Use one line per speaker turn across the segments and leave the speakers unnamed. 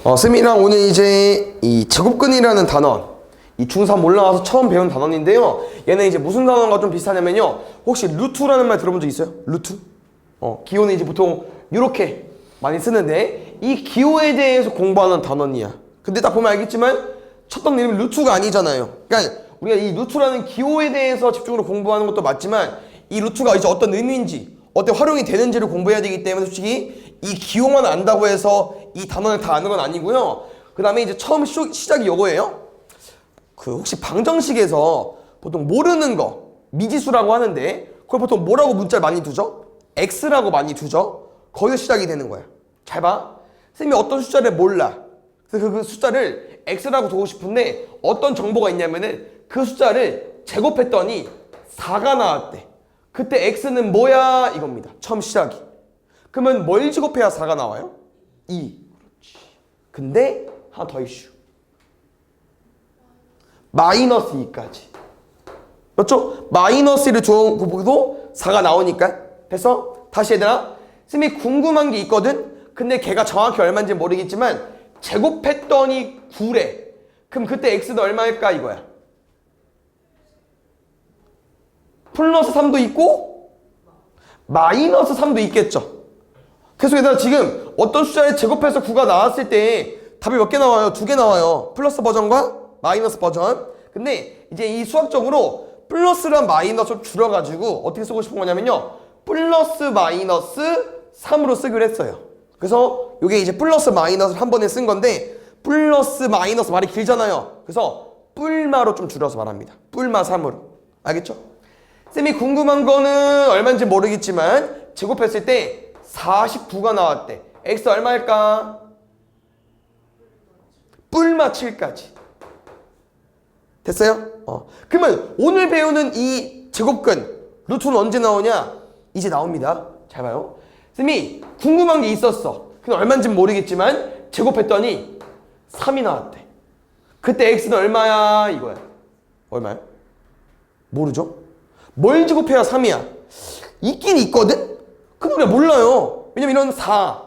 쌤이랑 오늘 이제 이 제곱근이라는 단원, 이 중3 올라와서 처음 배운 단원인데요. 얘는 이제 무슨 단원과 좀 비슷하냐면요. 혹시 루트라는 말 들어본 적 있어요? 루트? 기호는 이제 보통 이렇게 많이 쓰는데 이 기호에 대해서 공부하는 단원이야. 근데 딱 보면 알겠지만 첫 단원 이름이 루트가 아니잖아요. 그러니까 우리가 이 루트라는 기호에 대해서 집중적으로 공부하는 것도 맞지만 이 루트가 이제 어떤 의미인지 어떻게 활용이 되는지를 공부해야 되기 때문에 솔직히 이 기호만 안다고 해서 이 단원을 다 아는 건 아니고요. 그 다음에 이제 처음 시작이 요거예요. 그 혹시 방정식에서 보통 모르는 거 미지수라고 하는데 그걸 보통 뭐라고 문자를 많이 두죠? X라고 많이 두죠? 거기서 시작이 되는 거야. 잘 봐. 쌤이 어떤 숫자를 몰라. 그래서 그 숫자를 X라고 두고 싶은데 어떤 정보가 있냐면은 그 숫자를 제곱했더니 4가 나왔대. 그때 X는 뭐야? 이겁니다. 처음 시작이. 그러면 뭘 제곱해야 4가 나와요? 2. 그렇지. 근데 하나 더 이슈. 마이너스 2까지. 맞죠? 마이너스 1을 주어보고도 4가 나오니까. 됐어? 다시 얘들아. 쌤이 궁금한 게 있거든? 근데 걔가 정확히 얼마인지 모르겠지만 제곱했더니 9래. 그럼 그때 x는 얼마일까 이거야. 플러스 3도 있고 마이너스 3도 있겠죠. 그래서 얘들아 지금 어떤 숫자를 제곱해서 9가 나왔을 때 답이 몇 개 나와요? 2개 나와요. 플러스 버전과 마이너스 버전. 근데 이제 이 수학적으로 플러스랑 마이너스를 줄여가지고 어떻게 쓰고 싶은 거냐면요. 플러스 마이너스 3으로 쓰기로 했어요. 그래서 이게 이제 플러스 마이너스를 한 번에 쓴 건데 플러스 마이너스 말이 길잖아요. 그래서 뿔마로 좀 줄여서 말합니다. 뿔마 3으로. 알겠죠? 쌤이 궁금한 거는 얼마인지 모르겠지만 제곱했을 때 49가 나왔대. x 얼마일까? 뿔마 7까지. 됐어요? 그러면 오늘 배우는 이 제곱근 루트는 언제 나오냐? 이제 나옵니다. 잘 봐요. 쌤이 궁금한 게 있었어. 그건 얼마인지 모르겠지만 제곱했더니 3이 나왔대. 그때 x는 얼마야? 이거야. 얼마야? 모르죠? 뭘 제곱해야 3이야? 있긴 있거든? 근데 우리가 몰라요. 왜냐면 이런 4,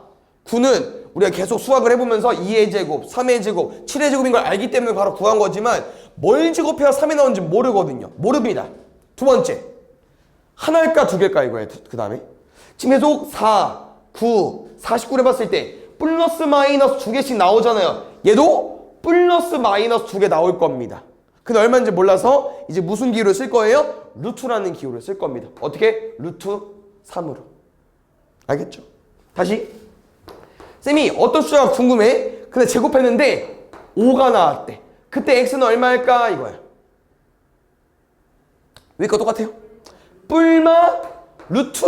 9는 우리가 계속 수학을 해보면서 2의 제곱, 3의 제곱, 7의 제곱인 걸 알기 때문에 바로 구한 거지만 뭘 제곱해야 3이 나오는지 모르거든요. 모릅니다. 두 번째. 하나일까 두 개일까 이거예요. 그 다음에 지금 계속 4, 9, 49를 해봤을 때 플러스 마이너스 두 개씩 나오잖아요. 얘도 플러스 마이너스 두 개 나올 겁니다. 근데 얼마인지 몰라서 이제 무슨 기호를 쓸 거예요? 루트라는 기호를 쓸 겁니다. 어떻게? 루트 3으로. 알겠죠? 다시. 쌤이 어떤 숫자가 궁금해? 근데 제곱했는데 5가 나왔대. 그때 x는 얼마일까? 이거야. 위에 거 똑같아요. 뿔마 루트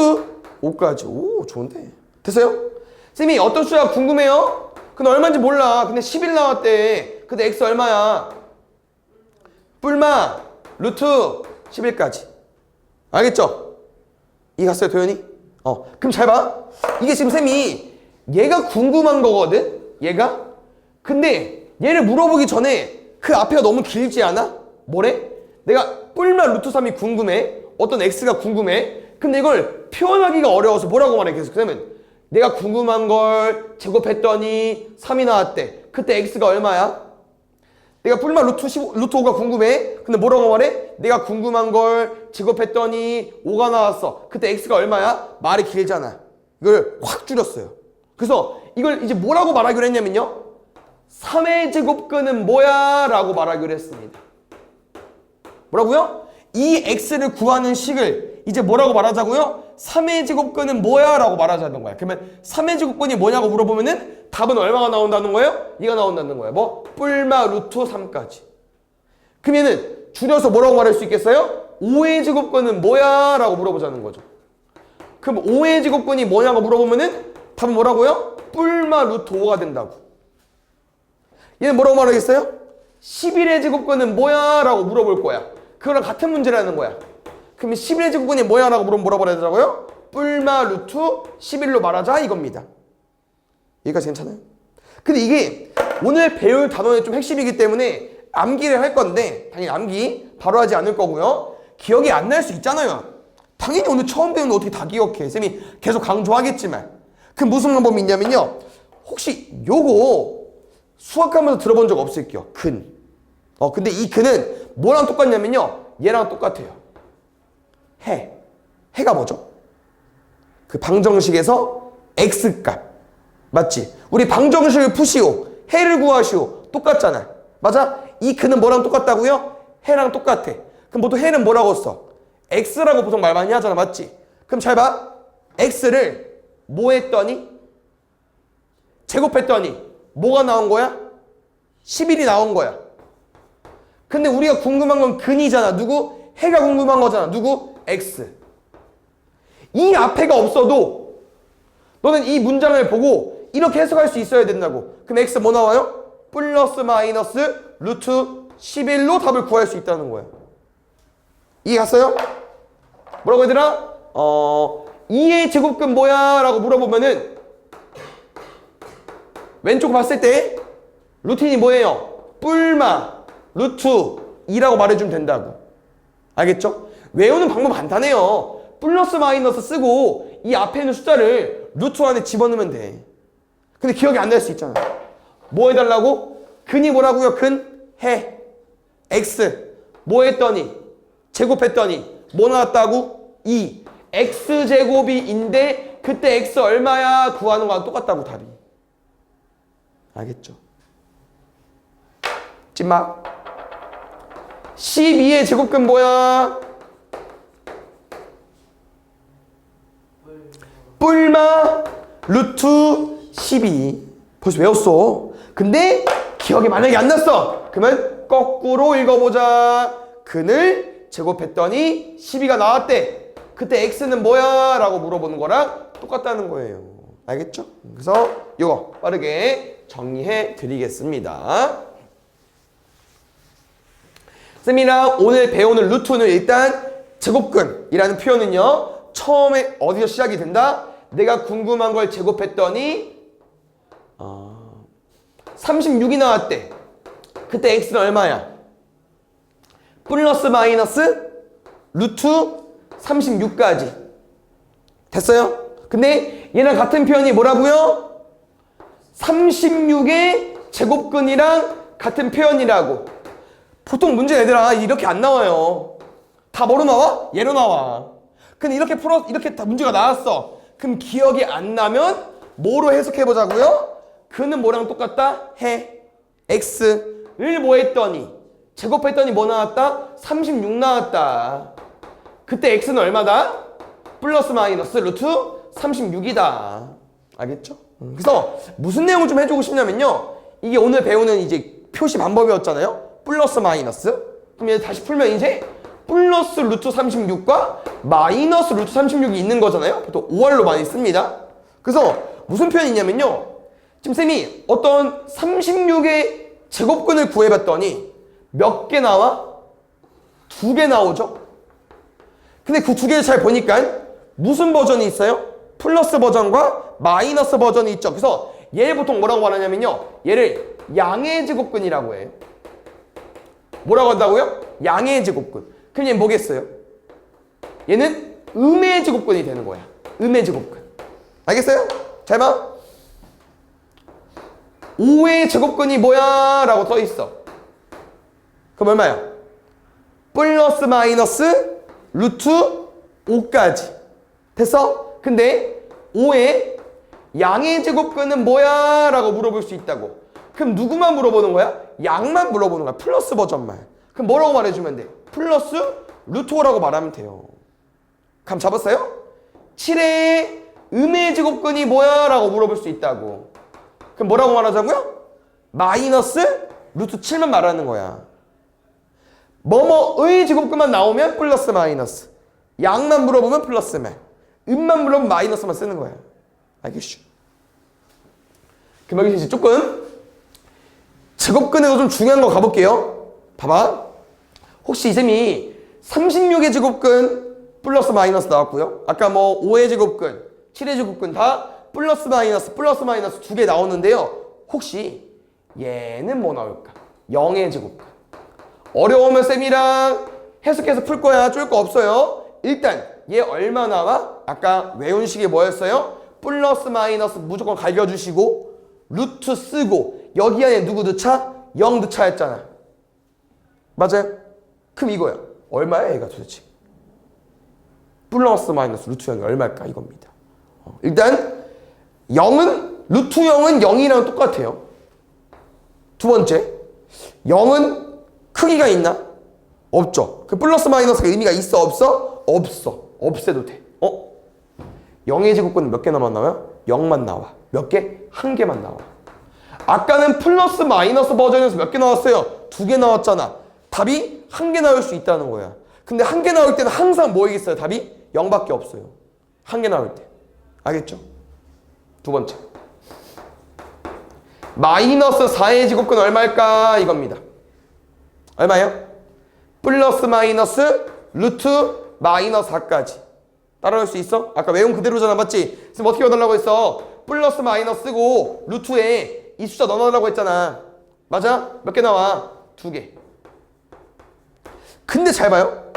5까지. 오, 좋은데. 됐어요? 쌤이 어떤 숫자가 궁금해요? 근데 얼마인지 몰라. 근데 11 나왔대. 근데 x 얼마야? 뿔마 루트 11까지. 알겠죠? 이해 갔어요, 도현이? 그럼 잘 봐. 이게 지금 쌤이 얘가 궁금한 거거든? 얘가? 근데 얘를 물어보기 전에 그 앞에가 너무 길지 않아? 뭐래? 내가 뿔마 루트 3이 궁금해. 어떤 x가 궁금해. 근데 이걸 표현하기가 어려워서 뭐라고 말해? 계속 그러면 내가 궁금한 걸 제곱했더니 3이 나왔대. 그때 x가 얼마야? 내가 뿔마 루트 5가 궁금해. 근데 뭐라고 말해? 내가 궁금한 걸 제곱했더니 5가 나왔어. 그때 x가 얼마야? 말이 길잖아. 이걸 확 줄였어요. 그래서 이걸 이제 뭐라고 말하기로 했냐면요. 3의 제곱근은 뭐야? 라고 말하기로 했습니다. 뭐라고요? 이 x를 구하는 식을 이제 뭐라고 말하자고요? 3의 제곱근은 뭐야? 라고 말하자는 거야. 그러면 3의 제곱근이 뭐냐고 물어보면은 답은 얼마가 나온다는 거예요? 이가 나온다는 거예요. 뭐? 뿔마 루트 3까지. 그러면은 줄여서 뭐라고 말할 수 있겠어요? 5의 제곱근은 뭐야? 라고 물어보자는 거죠. 그럼 5의 제곱근이 뭐냐고 물어보면은 답은 뭐라고요? 뿔마 루트 5가 된다고. 얘는 뭐라고 말하겠어요? 11의 제곱근은 뭐야? 라고 물어볼 거야. 그거랑 같은 문제라는 거야. 그러면 11의 제곱근이 뭐야? 라고 물어보면 뭐라고 하더라고요? 뿔마 루트 11로 말하자 이겁니다. 여기까지 괜찮아요? 근데 이게 오늘 배울 단원의 좀 핵심이기 때문에 암기를 할 건데 당연히 암기 바로 하지 않을 거고요. 기억이 안 날 수 있잖아요. 당연히 오늘 처음 배우는 거 어떻게 다 기억해. 쌤이 계속 강조하겠지만. 그 무슨 방법이 있냐면요. 혹시 요거 수학하면서 들어본 적 없을게요. 근. 근데 이 근은 뭐랑 똑같냐면요. 얘랑 똑같아요. 해. 해가 뭐죠? 그 방정식에서 x값. 맞지? 우리 방정식을 푸시오. 해를 구하시오. 똑같잖아. 맞아? 이 근은 뭐랑 똑같다고요? 해랑 똑같아. 그럼 보통 해는 뭐라고 써? x라고 보통 말 많이 하잖아. 맞지? 그럼 잘 봐. x를 뭐 했더니? 제곱했더니 뭐가 나온 거야? 11이 나온 거야. 근데 우리가 궁금한 건 근이잖아. 누구? 해가 궁금한 거잖아. 누구? x. 이 앞에가 없어도 너는 이 문장을 보고 이렇게 해석할 수 있어야 된다고. 그럼 x 뭐 나와요? 플러스 마이너스 루트 11로 답을 구할 수 있다는 거야. 이해 갔어요? 뭐라고 얘들아? 2의 제곱근 뭐야? 라고 물어보면은 왼쪽 봤을 때 루틴이 뭐예요? 뿔마 루트 2라고 말해주면 된다고. 알겠죠? 외우는 방법 간단해요. 플러스 마이너스 쓰고 이 앞에 있는 숫자를 루트 안에 집어넣으면 돼. 근데 기억이 안 날 수 있잖아. 뭐 해달라고? 근이 뭐라고요? 근? 해. x. 뭐 했더니? 제곱했더니 뭐 나왔다고? 2. x제곱이인데 그때 x 얼마야? 구하는 거랑 똑같다고 답이. 알겠죠? 찐막. 12의 제곱근 뭐야? 뿔마 루트 12. 벌써 외웠어. 근데 기억이 만약에 안 났어. 그러면 거꾸로 읽어보자. 근을 제곱했더니 12가 나왔대. 그때 x는 뭐야? 라고 물어보는 거랑 똑같다는 거예요. 알겠죠? 그래서 이거 빠르게 정리해 드리겠습니다. 쌤이랑 오늘 배우는 루트는 일단 제곱근이라는 표현은요. 처음에 어디서 시작이 된다? 내가 궁금한 걸 제곱했더니 36이 나왔대. 그때 x는 얼마야? 플러스 마이너스 루트 36까지. 됐어요? 근데 얘랑 같은 표현이 뭐라고요? 36의 제곱근이랑 같은 표현이라고. 보통 문제 얘들아 이렇게 안 나와요. 다 뭐로 나와? 얘로 나와. 근데 이렇게 다 문제가 나왔어. 그럼 기억이 안 나면 뭐로 해석해 보자고요? 그는 뭐랑 똑같다? 해. x를 뭐 했더니 제곱했더니 뭐 나왔다? 36 나왔다. 그때 x는 얼마다? 플러스 마이너스 루트 36이다. 알겠죠? 그래서 무슨 내용을 좀 해주고 싶냐면요. 이게 오늘 배우는 이제 표시 방법이었잖아요. 플러스 마이너스. 그럼 얘 다시 풀면 이제 플러스 루트 36과 마이너스 루트 36이 있는 거잖아요. 보통 5월로 많이 씁니다. 그래서 무슨 표현이 있냐면요. 지금 쌤이 어떤 36의 제곱근을 구해봤더니 몇 개 나와? 2개 나오죠? 근데 그 2개를 잘 보니까 무슨 버전이 있어요? 플러스 버전과 마이너스 버전이 있죠. 그래서 얘를 보통 뭐라고 말하냐면요. 얘를 양의 제곱근이라고 해요. 뭐라고 한다고요? 양의 제곱근. 그럼 얘는 뭐겠어요? 얘는 음의 제곱근이 되는 거야. 음의 제곱근. 알겠어요? 잘 봐. 5의 제곱근이 뭐야? 라고 써 있어. 그럼 얼마야? 플러스 마이너스 루트 5까지. 됐어? 근데 5의 양의 제곱근은 뭐야? 라고 물어볼 수 있다고. 그럼 누구만 물어보는 거야? 양만 물어보는 거야. 플러스 버전만. 그럼 뭐라고 말해주면 돼? 플러스 루트 5라고 말하면 돼요. 감 잡았어요? 7의 음의 제곱근이 뭐야? 라고 물어볼 수 있다고. 그럼 뭐라고 말하자고요? 마이너스 루트 7만 말하는 거야. 뭐뭐의 제곱근만 나오면 플러스 마이너스. 양만 물어보면 플러스만. 음만 물어보면 마이너스만 쓰는 거야. 알겠죠? 그럼 여기서 이제 조금 제곱근에서 좀 중요한 거 가볼게요. 봐봐. 혹시 이 쌤이 36의 제곱근 플러스 마이너스 나왔고요. 아까 뭐 5의 제곱근, 7의 제곱근 다 플러스 마이너스 2개 나오는데요. 혹시 얘는 뭐 나올까? 0의 제곱근. 어려우면 쌤이랑 해석해서 풀 거야. 쫄 거 없어요. 일단 얘 얼마 나와? 아까 외운 식이 뭐였어요? 플러스 마이너스 무조건 갈겨주시고 루트 쓰고 여기 안에 누구 넣자? 0 넣자 했잖아. 맞아요? 그럼 이거야. 얼마야 얘가 도대체? 플러스 마이너스 루트 0이 얼마일까? 이겁니다. 일단 0은 루트 0은 0이랑 똑같아요. 두 번째, 0은 크기가 있나? 없죠. 그 플러스 마이너스가 의미가 있어 없어? 없어. 없애도 돼. 0의 제곱근은 몇 개 남았나요? 0만 나와. 몇 개? 한 개만 나와. 아까는 플러스 마이너스 버전에서 몇 개 나왔어요? 2개 나왔잖아. 답이 한 개 나올 수 있다는 거야. 근데 한 개 나올 때는 항상 뭐이겠어요? 답이 0밖에 없어요. 한 개 나올 때. 알겠죠? 두 번째. 마이너스 4의 제곱근 얼마일까? 이겁니다. 얼마예요? 플러스 마이너스 루트 마이너스 4까지. 따라올 수 있어? 아까 외운 그대로잖아. 맞지? 그럼 어떻게 넣으려고 했어? 플러스 마이너스 쓰고 루트에 이 숫자 넣어달라고 했잖아. 맞아? 몇 개 나와? 2개. 근데 잘 봐요.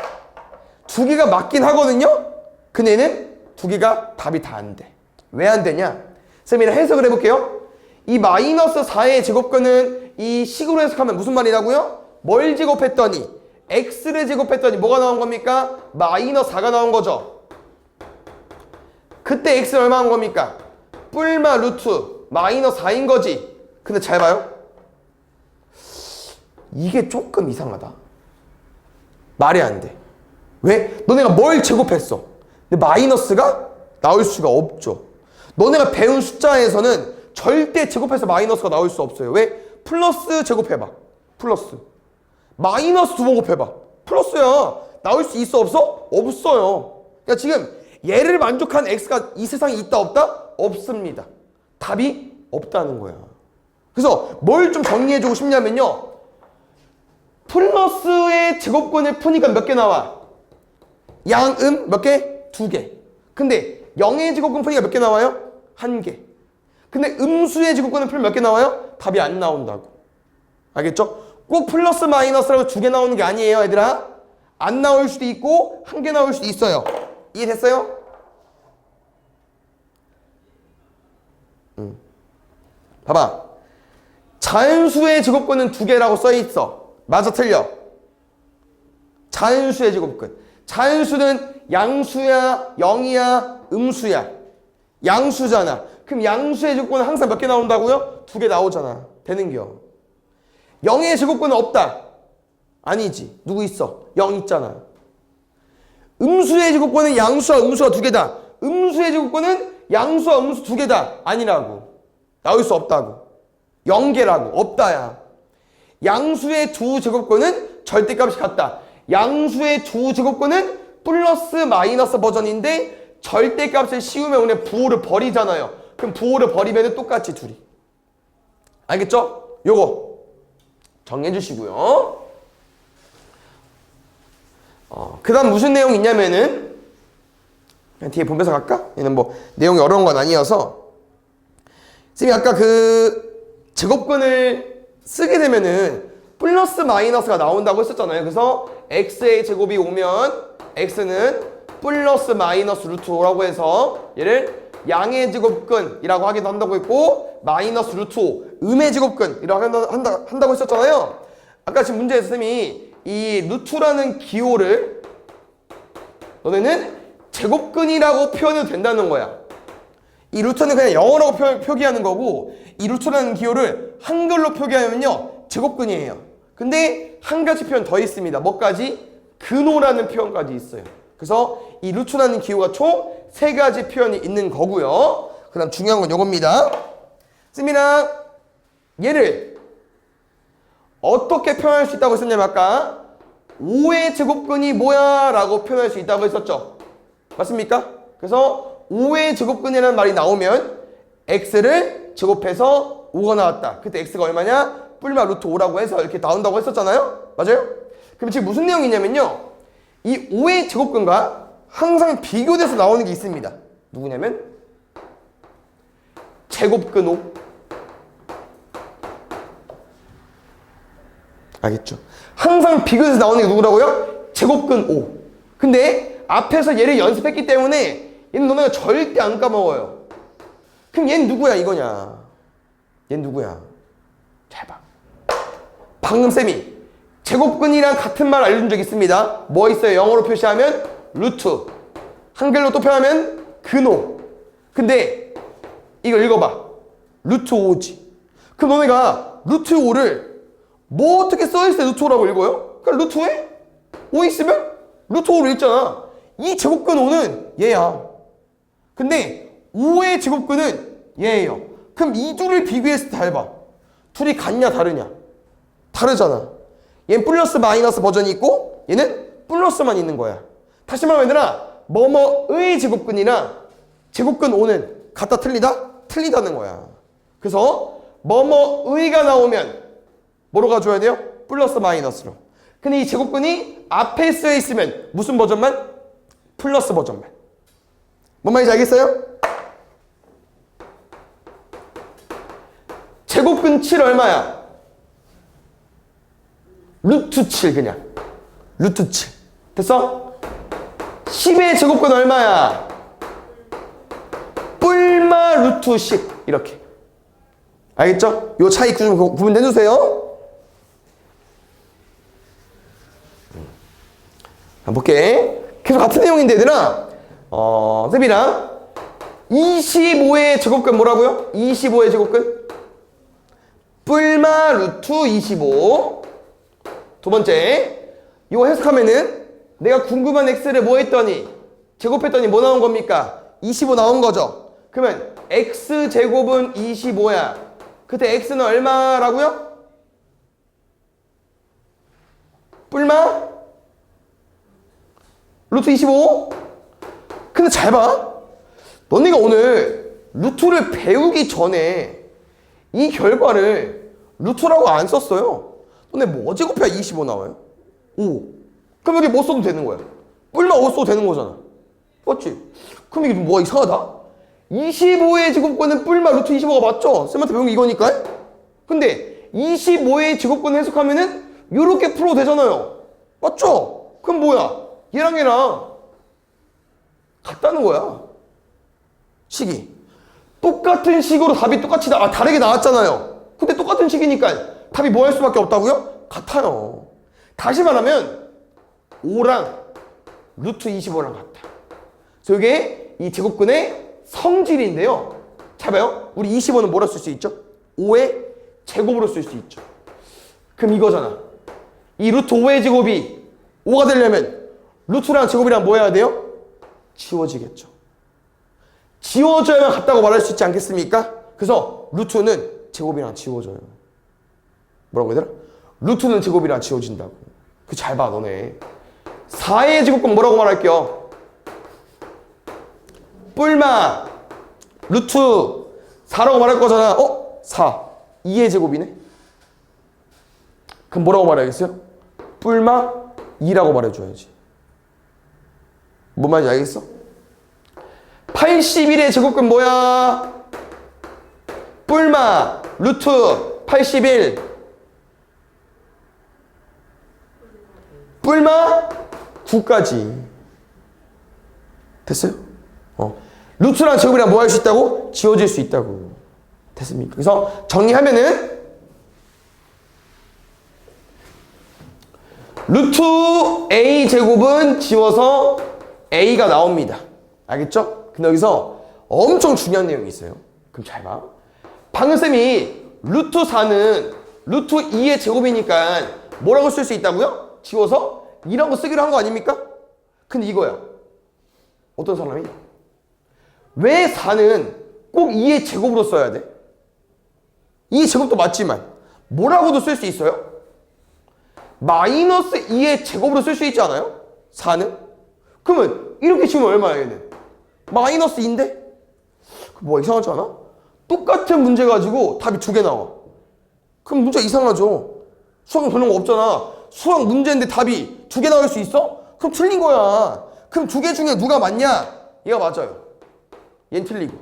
2개가 맞긴 하거든요? 근데 얘는 2개가 답이 다 안 돼. 왜 안 되냐? 쌤이 해석을 해볼게요. 이 마이너스 4의 제곱근은 이 식으로 해석하면 무슨 말이라고요? 뭘 제곱했더니 x를 제곱했더니 뭐가 나온 겁니까? 마이너스 4가 나온 거죠. 그때 x는 얼마 한 겁니까? 뿔마 루트 마이너스 4인 거지. 근데 잘 봐요. 이게 조금 이상하다. 말이 안 돼. 왜? 너네가 뭘 제곱했어? 근데 마이너스가 나올 수가 없죠. 너네가 배운 숫자에서는 절대 제곱해서 마이너스가 나올 수 없어요. 왜? 플러스 제곱해봐. 플러스. 마이너스 2번 곱해봐. 플러스야. 나올 수 있어 없어? 없어요. 그러니까 지금 얘를 만족한 x가 이 세상에 있다 없다? 없습니다. 답이 없다는 거야. 그래서 뭘 좀 정리해주고 싶냐면요. 플러스의 제곱근을 푸니까 몇 개 나와? 양음 몇 개? 2개. 근데 0의 제곱근 푸니까 몇 개 나와요? 1개. 근데 음수의 제곱근을 풀면 몇 개 나와요? 답이 안 나온다고. 알겠죠? 꼭 플러스 마이너스라고 2개 나오는 게 아니에요, 얘들아. 안 나올 수도 있고 1개 나올 수도 있어요. 이해됐어요? 봐봐. 자연수의 제곱근은 2개라고 써있어. 맞아 틀려? 자연수의 제곱근. 자연수는 양수야, 0이야, 음수야. 양수잖아. 그럼 양수의 제곱근은 항상 몇 개 나온다고요? 2개 나오잖아. 되는겨. 0의 제곱근은 없다. 아니지. 누구 있어? 0 있잖아. 음수의 제곱근은 양수와 음수가 2개다. 음수의 제곱근은 양수와 음수 2개다. 아니라고. 나올 수 없다고. 0개라고. 없다야. 양수의 두 제곱근은 절대값이 같다. 양수의 두 제곱근은 플러스 마이너스 버전인데 절대값을 씌우면 오늘 부호를 버리잖아요. 그럼 부호를 버리면 똑같이 둘이. 알겠죠? 요거 정리해 주시고요. 그 다음 무슨 내용이 있냐면은 그냥 뒤에 보면서 갈까? 얘는 뭐 내용이 어려운 건 아니어서 쌤이 아까 그 제곱근을 쓰게 되면은 플러스 마이너스가 나온다고 했었잖아요. 그래서 x의 제곱이 오면 x는 플러스 마이너스 루트 5라고 해서 얘를 양의 제곱근이라고 하기도 한다고 했고 마이너스 루트 5 음의 제곱근이라고 한다고 했었잖아요. 아까 지금 문제에서 쌤이 이 루트라는 기호를 너네는 제곱근이라고 표현해도 된다는 거야. 이 루트는 그냥 영어라고 표기하는 거고 이 루트라는 기호를 한글로 표기하면요 제곱근이에요. 근데 한 가지 표현 더 있습니다. 뭐까지? 근호라는 표현까지 있어요. 그래서 이 루트라는 기호가 총 3가지 표현이 있는 거고요. 그 다음 중요한 건 요겁니다. 쌤이랑 얘를 어떻게 표현할 수 있다고 했었냐면 아까 5의 제곱근이 뭐야? 라고 표현할 수 있다고 했었죠. 맞습니까? 그래서 5의 제곱근이라는 말이 나오면 x를 제곱해서 5가 나왔다. 그때 x가 얼마냐? 뿔마 루트 5라고 해서 이렇게 나온다고 했었잖아요. 맞아요? 그럼 지금 무슨 내용이 있냐면요. 이 5의 제곱근과 항상 비교돼서 나오는 게 있습니다. 누구냐면 제곱근 5. 알겠죠? 항상 비교해서 나오는 게 누구라고요? 제곱근 5. 근데 앞에서 얘를 연습했기 때문에 얘는 너네가 절대 안 까먹어요. 그럼 얘는 누구야 이거냐? 얘는 누구야? 잘 봐. 방금 쌤이 제곱근이랑 같은 말 알려준 적 있습니다. 뭐 있어요? 영어로 표시하면 루트, 한글로 또 표현하면 근호. 근데 이걸 읽어봐. 루트 5지. 그럼 너네가 루트 5를 뭐 어떻게 써있을 때 루트 5라고 읽어요? 그러니까 루트 5에 5 있으면 루트 5로 읽잖아. 이 제곱근 5는 얘야. 근데 5의 제곱근은 얘예요. 그럼 이 둘을 비교했을 때 잘 봐. 둘이 같냐 다르냐? 다르잖아. 얘는 플러스 마이너스 버전이 있고 얘는 플러스만 있는 거야. 다시 말하면 얘들아, 뭐뭐의 제곱근이랑 제곱근 5는 같다 틀리다? 틀리다는 거야. 그래서 뭐뭐의가 나오면 뭐로 가져야 돼요? 플러스 마이너스로. 근데 이 제곱근이 앞에 쓰여 있으면 무슨 버전만? 플러스 버전만. 뭔 말인지 알겠어요? 제곱근 7 얼마야? 루트 7 그냥. 루트 7. 됐어? 10의 제곱근 얼마야? 뿔마 루트 10. 이렇게. 알겠죠? 요 차이 좀 구분 해주세요. 볼게. 계속 같은 내용인데 얘들아, 쌤이랑 25의 제곱근 뭐라고요? 25의 제곱근 뿔마 루트 25. 두 번째, 이거 해석하면은 내가 궁금한 x를 뭐 했더니 제곱했더니 뭐 나온 겁니까? 25 나온 거죠. 그러면 x제곱은 25야. 그때 x는 얼마라고요? 뿔마 루트 25? 근데 잘 봐. 너네가 오늘 루트를 배우기 전에 이 결과를 루트라고 안 썼어요. 너네 뭐 제곱해야 25 나와요? 5. 그럼 여기 뭐 써도 되는 거야? 뿔마 5 써도 되는 거잖아. 맞지? 그럼 이게 뭐가 이상하다? 25의 제곱근은 뿔마 루트 25가 맞죠? 쌤한테 배운 게 이거니까. 근데 25의 제곱근 해석하면은 요렇게 풀어도 되잖아요. 맞죠? 그럼 뭐야? 얘랑 얘랑 같다는 거야. 식이. 똑같은 식으로 답이 똑같이 다르게 나왔잖아요. 근데 똑같은 식이니까 답이 뭐 할 수밖에 없다고요? 같아요. 다시 말하면 5랑 루트 25랑 같다. 그래서 이게 이 제곱근의 성질인데요. 잘 봐요. 우리 25는 뭐라 쓸 수 있죠? 5의 제곱으로 쓸 수 있죠. 그럼 이거잖아. 이 루트 5의 제곱이 5가 되려면 루트랑 제곱이랑 뭐 해야 돼요? 지워지겠죠. 지워져야만 같다고 말할 수 있지 않겠습니까? 그래서 루트는 제곱이랑 지워져요. 뭐라고 얘들아? 루트는 제곱이랑 지워진다고. 그 잘 봐 너네. 4의 제곱은 뭐라고 말할게요? 뿔마 루트 4라고 말할 거잖아. 4. 2의 제곱이네. 그럼 뭐라고 말해야겠어요? 뿔마 2라고 말해줘야지. 뭔 말인지 알겠어? 81의 제곱근 뭐야? 뿔마 루트 81 뿔마 9까지. 됐어요? 루트랑 제곱이랑 뭐 할 수 있다고? 지워질 수 있다고. 됐습니까? 그래서 정리하면은 루트 a 제곱은 지워서 a가 나옵니다. 알겠죠? 근데 여기서 엄청 중요한 내용이 있어요. 그럼 잘 봐. 방금 쌤이 루트 4는 루트 2의 제곱이니까 뭐라고 쓸 수 있다고요? 지워서 2라고 쓰기로 한 거 아닙니까? 근데 이거야. 어떤 사람이? 왜 4는 꼭 2의 제곱으로 써야 돼? 2의 제곱도 맞지만 뭐라고도 쓸 수 있어요? 마이너스 2의 제곱으로 쓸 수 있지 않아요? 4는? 그러면 이렇게 치면 얼마야 얘는? 마이너스 2인데? 뭐 이상하지 않아? 똑같은 문제 가지고 답이 2개 나와. 그럼 문제 이상하죠? 수학은 그런 거 없잖아. 수학 문제인데 답이 2개 나올 수 있어? 그럼 틀린 거야. 그럼 2개 중에 누가 맞냐? 얘가 맞아요. 얘는 틀리고.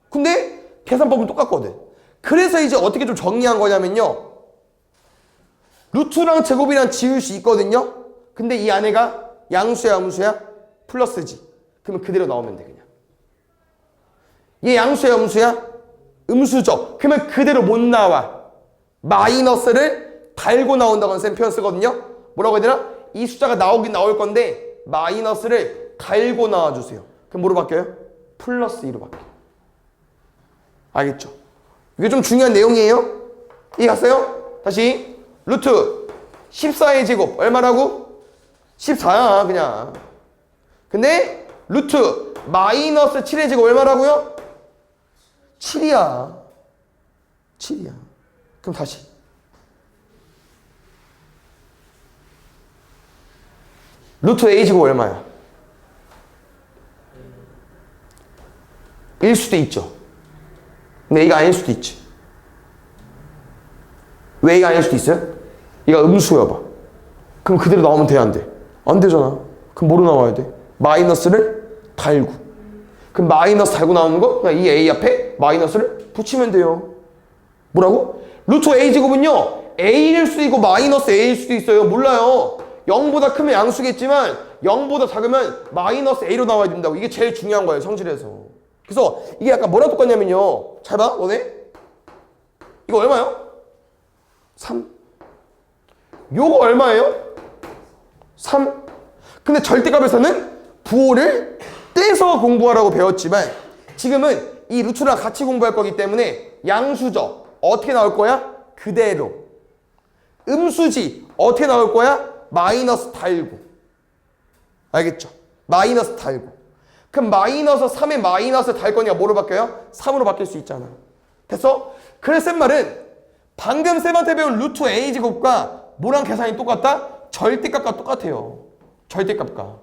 근데 계산법은 똑같거든. 그래서 이제 어떻게 좀 정리한 거냐면요. 루트랑 제곱이랑 지울 수 있거든요. 근데 이 안에가 양수야 음수야? 플러스지. 그러면 그대로 나오면 돼 그냥. 얘 양수야 음수야? 음수죠. 그러면 그대로 못 나와. 마이너스를 달고 나온다고 하는 셈 표현 쓰거든요. 뭐라고 해야 되나? 이 숫자가 나오긴 나올 건데 마이너스를 달고 나와주세요. 그럼 뭐로 바뀌어요? 플러스 2로 바뀌어요. 알겠죠? 이게 좀 중요한 내용이에요. 이해 갔어요? 다시 루트 14의 제곱 얼마라고? 14야 그냥. 근데 루트 마이너스 7의 제곱 얼마라고요? 7이야. 7이야. 그럼 다시 루트 A 제곱 얼마야? 1 수도 있죠. 근데 A가 아닐 수도 있지. 왜 A가 아닐 수도 있어요? 얘가 음수여봐. 그럼 그대로 나오면 돼, 안 돼? 안 되잖아. 그럼 뭐로 나와야 돼? 마이너스를 달고. 그럼 마이너스 달고 나오는 거? 그냥 이 A 앞에 마이너스를 붙이면 돼요. 뭐라고? 루트 A 제곱은요, A일 수도 있고 마이너스 A일 수도 있어요. 몰라요. 0보다 크면 양수겠지만 0보다 작으면 마이너스 A로 나와야 된다고. 이게 제일 중요한 거예요, 성질에서. 그래서 이게 약간 뭐랑 똑같냐면요. 잘 봐, 너네. 이거 얼마요? 3. 요거 얼마예요? 3. 근데 절대값에서는 부호를 떼서 공부하라고 배웠지만 지금은 이 루트랑 같이 공부할 거기 때문에 양수죠. 어떻게 나올 거야? 그대로. 음수지. 어떻게 나올 거야? 마이너스 달고. 알겠죠? 마이너스 달고. 그럼 마이너스 3에 마이너스 달 거니까 뭐로 바뀌어요? 3으로 바뀔 수 있잖아. 됐어? 그래서 쌤 말은 방금 쌤한테 배운 루트 A 제곱과 뭐랑 계산이 똑같다? 절대값과 똑같아요. 절대값과.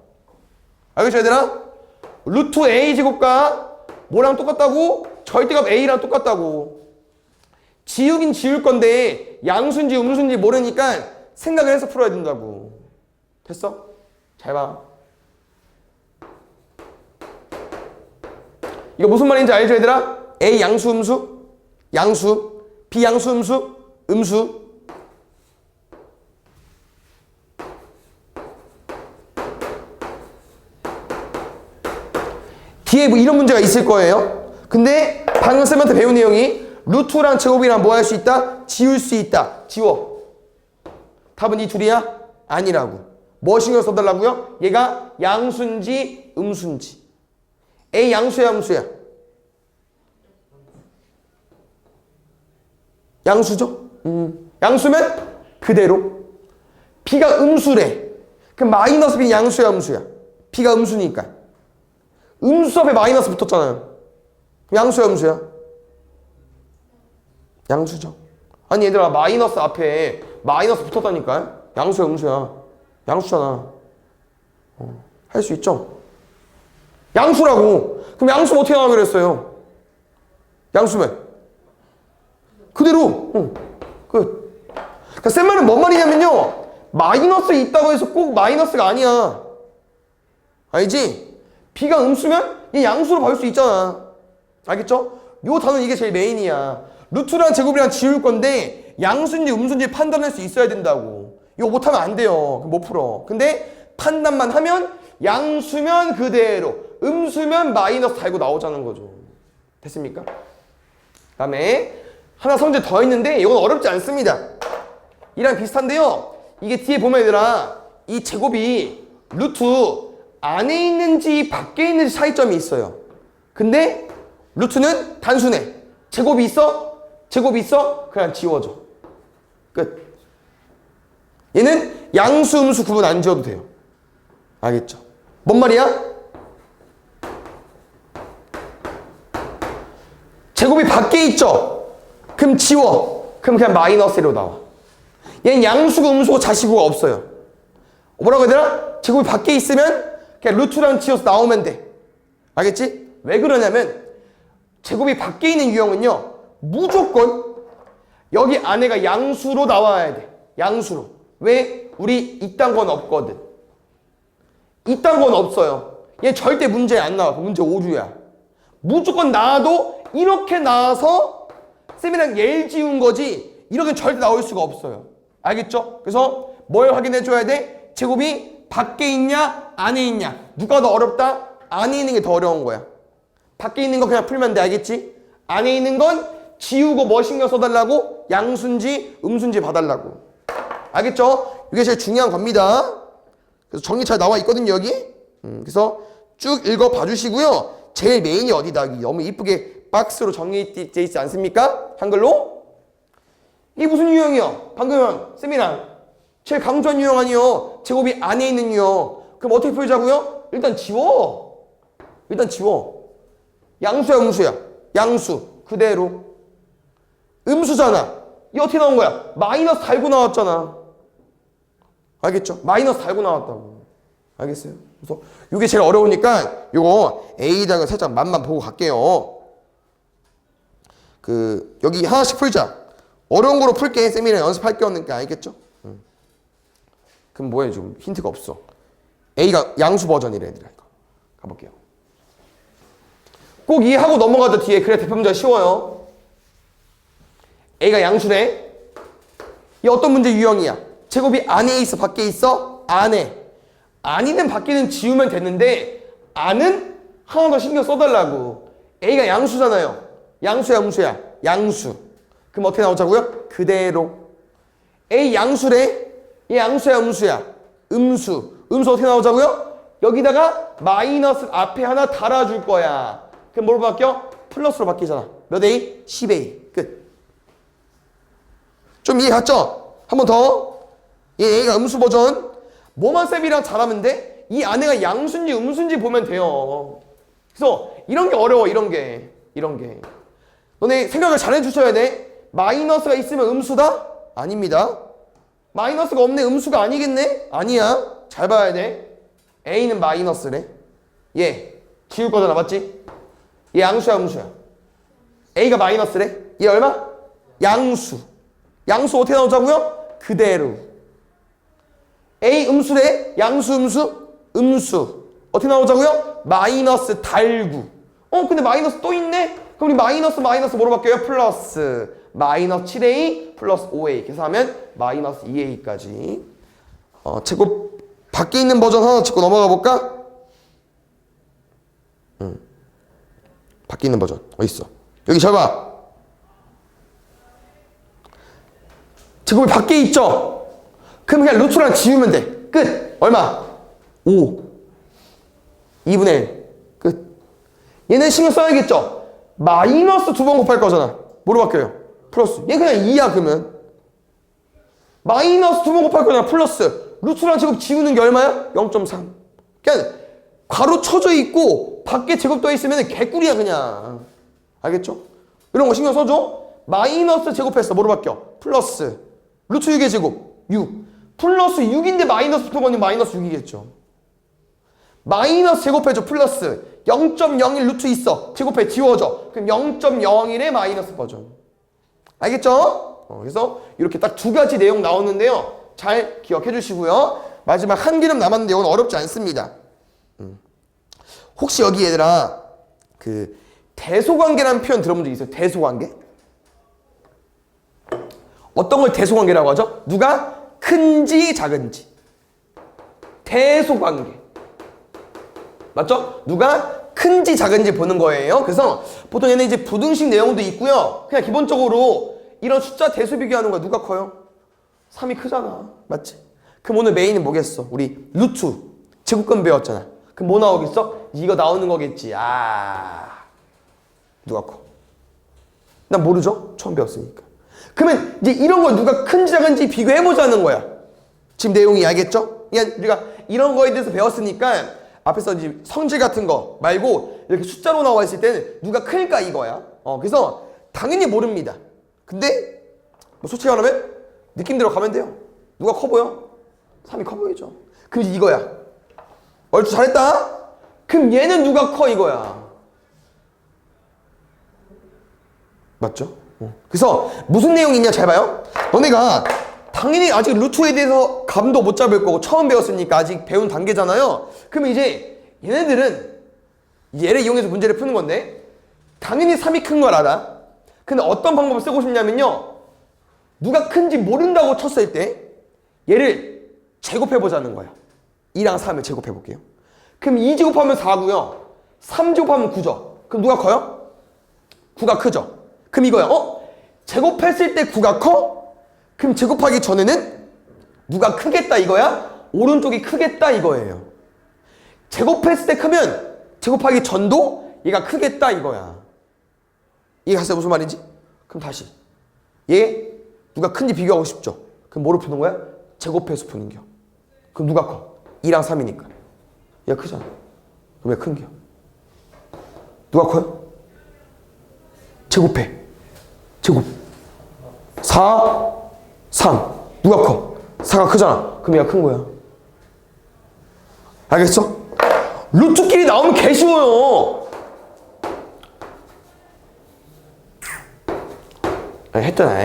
알겠죠 얘들아? 루트 A 제곱과 뭐랑 똑같다고? 절대값 A랑 똑같다고. 지우긴 지울 건데 양수인지 음수인지 모르니까 생각을 해서 풀어야 된다고. 됐어? 잘 봐. 이거 무슨 말인지 알죠 얘들아? A 양수 음수, 양수, B 양수 음수, 음수. 뒤에 뭐 이런 문제가 있을 거예요. 근데 방금 쌤한테 배운 내용이 루트랑 제곱이랑 뭐 할 수 있다? 지울 수 있다. 지워. 답은 이 둘이야? 아니라고. 뭐 신경 써달라고요? 얘가 양수인지 음수인지. A 양수야 음수야? 양수죠? 양수면 그대로. B가 음수래. 그럼 마이너스 B 양수야 음수야? B가 음수니까. 음수 앞에 마이너스 붙었잖아요. 양수야 음수야? 양수죠. 아니 얘들아 마이너스 앞에 마이너스 붙었다니까. 양수야 음수야? 양수잖아. 할 수 있죠? 양수라고. 그럼 양수는 어떻게 나오기로 했어요? 양수면 그대로. 끝. 그러니까 쌤 말은 뭔 말이냐면요, 마이너스 있다고 해서 꼭 마이너스가 아니야. 알지? B가 음수면 얘 양수로 봐줄 수 있잖아. 알겠죠? 요 단어 이게 제일 메인이야. 루트랑 제곱이랑 지울 건데 양수인지 음수인지 판단할 수 있어야 된다고. 이거 못하면 안 돼요. 그럼 못 풀어. 근데 판단만 하면 양수면 그대로, 음수면 마이너스 달고 나오자는 거죠. 됐습니까? 다음에 하나 성질 더 있는데 이건 어렵지 않습니다. 이랑 비슷한데요, 이게 뒤에 보면 얘들아 이 제곱이 루트 안에 있는지 밖에 있는지 차이점이 있어요. 근데 루트는 단순해. 제곱이 있어? 제곱이 있어? 그냥 지워줘. 끝. 얘는 양수 음수 구분 안 지워도 돼요. 알겠죠? 뭔 말이야? 제곱이 밖에 있죠? 그럼 지워. 그럼 그냥 마이너스 1로 나와. 얘는 양수고 음수고 자시고가 없어요. 뭐라고 해야 되나? 제곱이 밖에 있으면 그냥 루트랑 지워서 나오면 돼. 알겠지? 왜 그러냐면 제곱이 밖에 있는 유형은요, 무조건 여기 안에가 양수로 나와야 돼. 양수로. 왜? 우리 이딴 건 없거든. 이딴 건 없어요. 얘 절대 문제에 안 나와. 문제 오류야. 무조건 나와도 이렇게 나와서 쌤이랑 예를 지운 거지 이렇게 절대 나올 수가 없어요. 알겠죠? 그래서 뭘 확인해 줘야 돼? 제곱이 밖에 있냐 안에 있냐. 누가 더 어렵다? 안에 있는 게 더 어려운 거야. 밖에 있는 거 그냥 풀면 돼. 알겠지? 안에 있는 건 지우고 뭐 신경 써달라고? 양수인지 음수인지 봐달라고. 알겠죠? 이게 제일 중요한 겁니다. 그래서 정리 잘 나와 있거든요, 여기. 그래서 쭉 읽어 봐주시고요. 제일 메인이 어디다? 너무 이쁘게 박스로 정리되어 있지 않습니까? 한글로? 이게 무슨 유형이요? 방금 쌤이랑 제일 강조한 유형 아니요? 제곱이 안에 있는 유형. 그럼 어떻게 풀자고요? 일단 지워. 일단 지워. 양수야, 음수야? 양수. 그대로. 음수잖아. 이 어떻게 나온 거야? 마이너스 달고 나왔잖아. 알겠죠? 마이너스 달고 나왔다고. 알겠어요? 그래서 이게 제일 어려우니까 요거 A당을 살짝 맛만 보고 갈게요. 여기 하나씩 풀자. 어려운 거로 풀게. 쌤이랑 연습할 게 없으니까. 알겠죠? 그럼 뭐해? 좀 힌트가 없어. A가 양수 버전이래, 얘들아. 이거 가볼게요. 꼭 이해하고 넘어가죠, 뒤에. 그래 대표 문제가 쉬워요. A가 양수래. 이 어떤 문제 유형이야? 제곱이 안에 있어, 밖에 있어? 안에. 아니는 밖에는 지우면 됐는데 안은 하나 더 신경 써달라고. A가 양수잖아요. 양수야, 음수야? 양수. 그럼 어떻게 나오자고요? 그대로. A 양수래. 얘 양수야, 음수야? 음수. 음수 어떻게 나오자고요? 여기다가 마이너스 앞에 하나 달아줄 거야. 그럼 뭘로 바뀌어? 플러스로 바뀌잖아. 몇 A? 10A. 끝. 좀 이해 갔죠? 한 번 더. 얘 A가 음수 버전. 뭐만 쌤이랑 잘하면 돼? 이 안에가 양수인지 음수인지 보면 돼요. 그래서 이런 게 어려워. 이런 게. 너네 생각을 잘 해주셔야 돼. 마이너스가 있으면 음수다? 아닙니다. 마이너스가 없네. 음수가 아니겠네? 아니야. 잘 봐야 돼. A는 마이너스래. 얘 지울 거잖아. 맞지? 얘 양수야, 음수야? A가 마이너스래. 얘 얼마? 양수. 양수 어떻게 나오자고요? 그대로. A 음수래. 양수, 음수? 음수. 어떻게 나오자고요? 마이너스 달구. 근데 마이너스 또 있네? 그럼 우리 마이너스 뭐로 바뀌어요? 플러스. 마이너스 7A 플러스 5A. 그래서 하면 마이너스 2A까지. 제곱 밖에 있는 버전 하나 짚고 넘어가 볼까? 밖에 있는 버전 어딨어? 여기 잘 봐. 제곱이 밖에 있죠? 그럼 그냥 루트랑 지우면 돼. 끝. 얼마? 5. 2분의 1. 끝. 얘는 신경 써야겠죠? 마이너스 2번 곱할 거잖아. 뭐로 바뀌어요? 플러스. 얘 그냥 2야 그러면. 마이너스 2번 곱할 거잖아. 플러스. 루트랑 제곱 지우는 게 얼마야? 0.3. 그냥 괄호 쳐져 있고 밖에 제곱 떠 있으면 개꿀이야 그냥. 알겠죠? 이런 거 신경 써줘. 마이너스 제곱했어. 뭐로 바뀌어? 플러스. 루트 6의 제곱 6. 플러스 6인데 마이너스 붙어버리면 마이너스 6이겠죠. 마이너스 제곱해줘. 플러스 0.01 루트 있어. 제곱해 지워져. 그럼 0.01의 마이너스 버전. 알겠죠? 그래서 이렇게 딱 두 가지 내용 나오는데요. 잘 기억해 주시고요. 마지막 한 개름 남았는데 이건 어렵지 않습니다. 혹시 여기 얘들아 대소관계라는 표현 들어본 적 있어요? 대소관계? 어떤 걸 대소관계라고 하죠? 누가 큰지 작은지. 대소관계. 맞죠? 누가 큰지 작은지 보는 거예요. 그래서 보통 얘는 이제 부등식 내용도 있고요. 그냥 기본적으로 이런 숫자 대수 비교하는 거야. 누가 커요? 3이 크잖아. 맞지? 그럼 오늘 메인은 뭐겠어? 우리 루트 제곱근 배웠잖아. 그럼 뭐 나오겠어? 이거 나오는 거겠지. 누가 커? 난 모르죠? 처음 배웠으니까. 그러면 이제 이런 걸 누가 큰지 작은지 비교해보자는 거야. 지금 내용이 알겠죠? 그냥 우리가 이런 거에 대해서 배웠으니까 앞에서 이제 성질 같은 거 말고 이렇게 숫자로 나와 있을 때는 누가 클까 이거야. 그래서 당연히 모릅니다. 근데 뭐 솔직히 말하면 느낌대로 가면 돼요. 누가 커 보여? 3이 커 보이죠. 그럼 이거야. 얼추 잘했다? 그럼 얘는 누가 커 이거야. 맞죠? 그래서 무슨 내용이 있냐 잘 봐요. 너네가 당연히 아직 루트에 대해서 감도 못 잡을 거고 처음 배웠으니까 아직 배운 단계잖아요. 그러면 이제 얘네들은 얘를 이용해서 문제를 푸는 건데 당연히 3이 큰 걸 알아. 근데 어떤 방법을 쓰고 싶냐면요. 누가 큰지 모른다고 쳤을 때 얘를 제곱해보자는 거야. 2랑 3을 제곱해볼게요. 그럼 2 제곱하면 4고요. 3 제곱하면 9죠. 그럼 누가 커요? 9가 크죠. 그럼 이거야. 제곱했을 때 9가 커? 그럼 제곱하기 전에는 누가 크겠다 이거야? 오른쪽이 크겠다 이거예요. 제곱했을 때 크면 제곱하기 전도 얘가 크겠다 이거야. 이해갔어요? 무슨 말인지? 그럼 다시 얘 누가 큰지 비교하고 싶죠? 그럼 뭐로 푸는 거야? 제곱해서 푸는 겨. 그럼 누가 커? 2랑 3이니까 얘가 크잖아. 그럼 얘가 큰 겨. 누가 커요? 제곱해. 제곱 4, 3 누가 커? 4가 크잖아. 그럼 얘가 큰 거야. 알겠어? 루트끼리 나오면 개 쉬워요. 했잖아.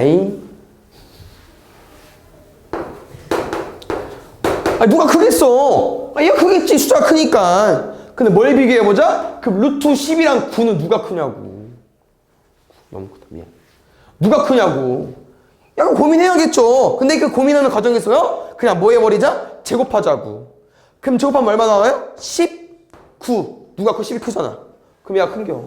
누가 크겠어? 얘가 크겠지. 숫자가 크니까. 근데 뭘 비교해보자? 그럼 루트 10이랑 9는 누가 크냐고. 너무 크다. 미안. 누가 크냐고. 약간 고민해야겠죠. 근데 그 고민하는 과정에서요, 그냥 뭐 해버리자? 제곱하자고. 그럼 제곱하면 얼마 나와요? 19. 누가 커? 10이 크잖아. 그럼 얘가 큰겨.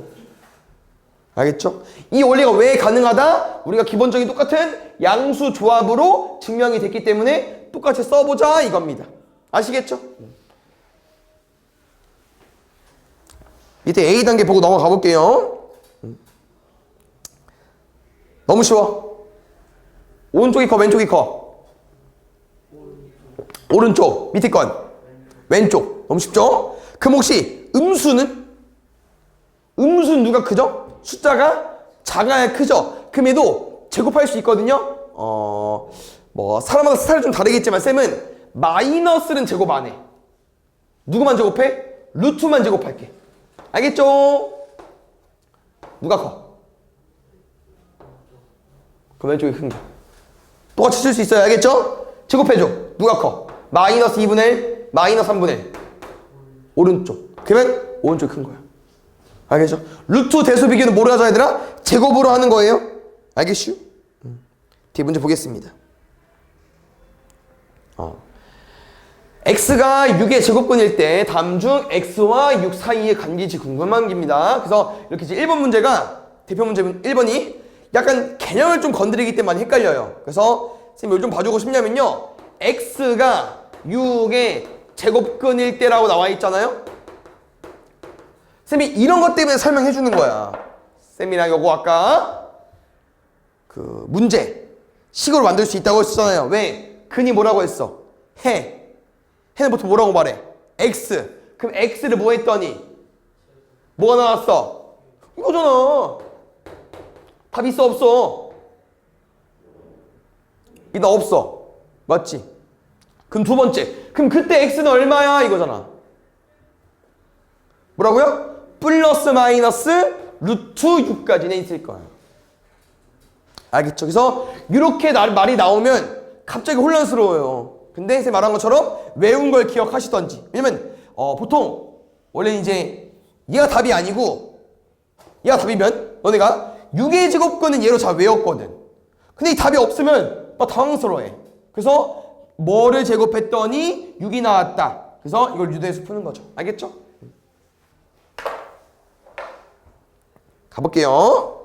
알겠죠? 이 원리가 왜 가능하다? 우리가 기본적인 똑같은 양수 조합으로 증명이 됐기 때문에 똑같이 써보자 이겁니다. 아시겠죠? 밑에 A단계 보고 넘어가 볼게요. 너무 쉬워. 오른쪽이 커, 왼쪽이 커? 오른쪽. 밑에 건 왼쪽. 너무 쉽죠? 그럼 혹시 음수는? 음수는 누가 크죠? 숫자가 작아야 크죠? 그럼 얘도 제곱할 수 있거든요? 뭐 사람마다 스타일이 좀 다르겠지만 쌤은 마이너스는 제곱 안 해. 누구만 제곱해? 루트만 제곱할게. 알겠죠? 누가 커? 그럼 왼쪽이 큰 거. 똑같이 쓸 수 있어요. 알겠죠? 제곱해줘. 누가 커? 마이너스 2분의 1, 마이너스 3분의 1. 오른쪽. 그러면 오른쪽이 큰 거야. 알겠죠? 루트 대수 비교는 뭐로 하자 얘들아? 제곱으로 하는 거예요. 알겠슈? 뒤에 문제 보겠습니다. x가 6의 제곱근일 때 다음 중 x와 6 사이의 관계지 궁금한 겁니다. 그래서 이렇게 이제 1번 문제가 대표 문제 1번이 약간 개념을 좀 건드리기 때문에 많이 헷갈려요. 그래서 선생님 뭘 좀 봐주고 싶냐면요, x가 6의 제곱근일 때라고 나와 있잖아요. 쌤이 이런 것 때문에 설명해 주는 거야. 쌤이랑 요거 아까 그 문제 식으로 만들 수 있다고 했잖아요. 왜? 근이 뭐라고 했어? 해는 보통 뭐라고 말해? x. 그럼 x를 뭐 했더니 뭐가 나왔어? 이거잖아. 답 있어 없어? 나 없어. 맞지? 그럼 두 번째. 그럼 그때 x는 얼마야? 이거잖아. 뭐라고요? 플러스 마이너스 루트 6까지는 있을 거야. 알겠죠? 그래서 이렇게 말이 나오면 갑자기 혼란스러워요. 근데 선생님 말한 것처럼 외운 걸 기억하시던지. 왜냐면 보통 원래 이제 얘가 답이 아니고 얘가 답이면 너네가 6의 제곱근은 얘로 잘 외웠거든. 근데 이 답이 없으면 막 당황스러워해. 그래서 뭐를 제곱했더니 6이 나왔다. 그래서 이걸 유도해서 푸는 거죠. 알겠죠? 가볼게요.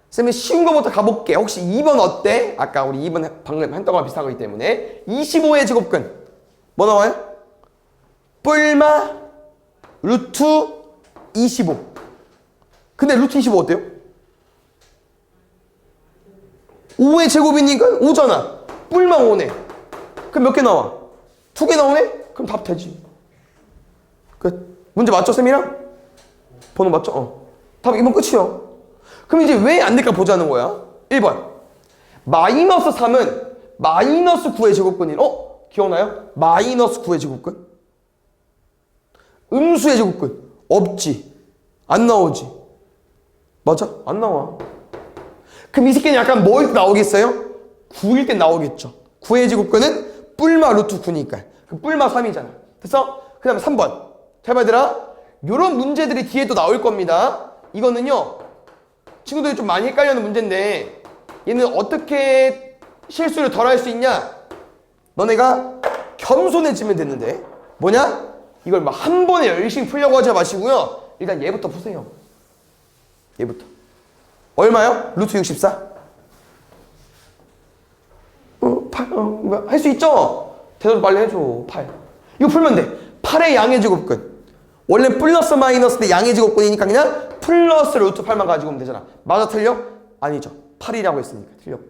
쌤이 쉬운 거부터 가볼게. 혹시 2번 어때? 아까 우리 2번 방금 했던 거랑 비슷한 거기 때문에 25의 제곱근 뭐 나와요? 뿔마 루트 25. 근데 루트 25 어때요? 5의 제곱이니까 5잖아. 뿔마 5네. 그럼 몇 개 나와? 2개 나오네? 그럼 답 되지. 끝. 문제 맞죠, 쌤이랑? 번호 맞죠? 답 이번 끝이요. 그럼 이제 왜 안 될까 보자는 거야. 1번. 마이너스 3은 마이너스 9의 제곱근이 기억나요? 마이너스 9의 제곱근? 음수의 제곱근 없지. 안 나오지. 맞아? 안 나와. 그럼 이 새끼는 약간 뭐일 때 나오겠어요? 9일 때 나오겠죠. 9의 제곱근은 뿔마 루트 9니까. 그 뿔마 3이잖아. 됐어? 그 다음에 3번. 잘 봐들아. 요런 문제들이 뒤에 또 나올 겁니다. 이거는요, 친구들이 좀 많이 헷갈려하는 문제인데 얘는 어떻게 실수를 덜 할 수 있냐? 너네가 겸손해지면 되는데 뭐냐? 이걸 막 한 번에 열심히 풀려고 하지 마시고요. 일단 얘부터 푸세요. 얘부터. 얼마요? 루트 64? 8. 할 수 있죠? 대답 빨리 해줘. 8. 이거 풀면 돼. 8의 양의 제곱근. 원래 플러스 마이너스 때 양의 제곱근이니까 그냥 플러스 루트 8만 가지고 오면 되잖아. 맞아 틀려? 아니죠. 8이라고 했으니까 틀렸고.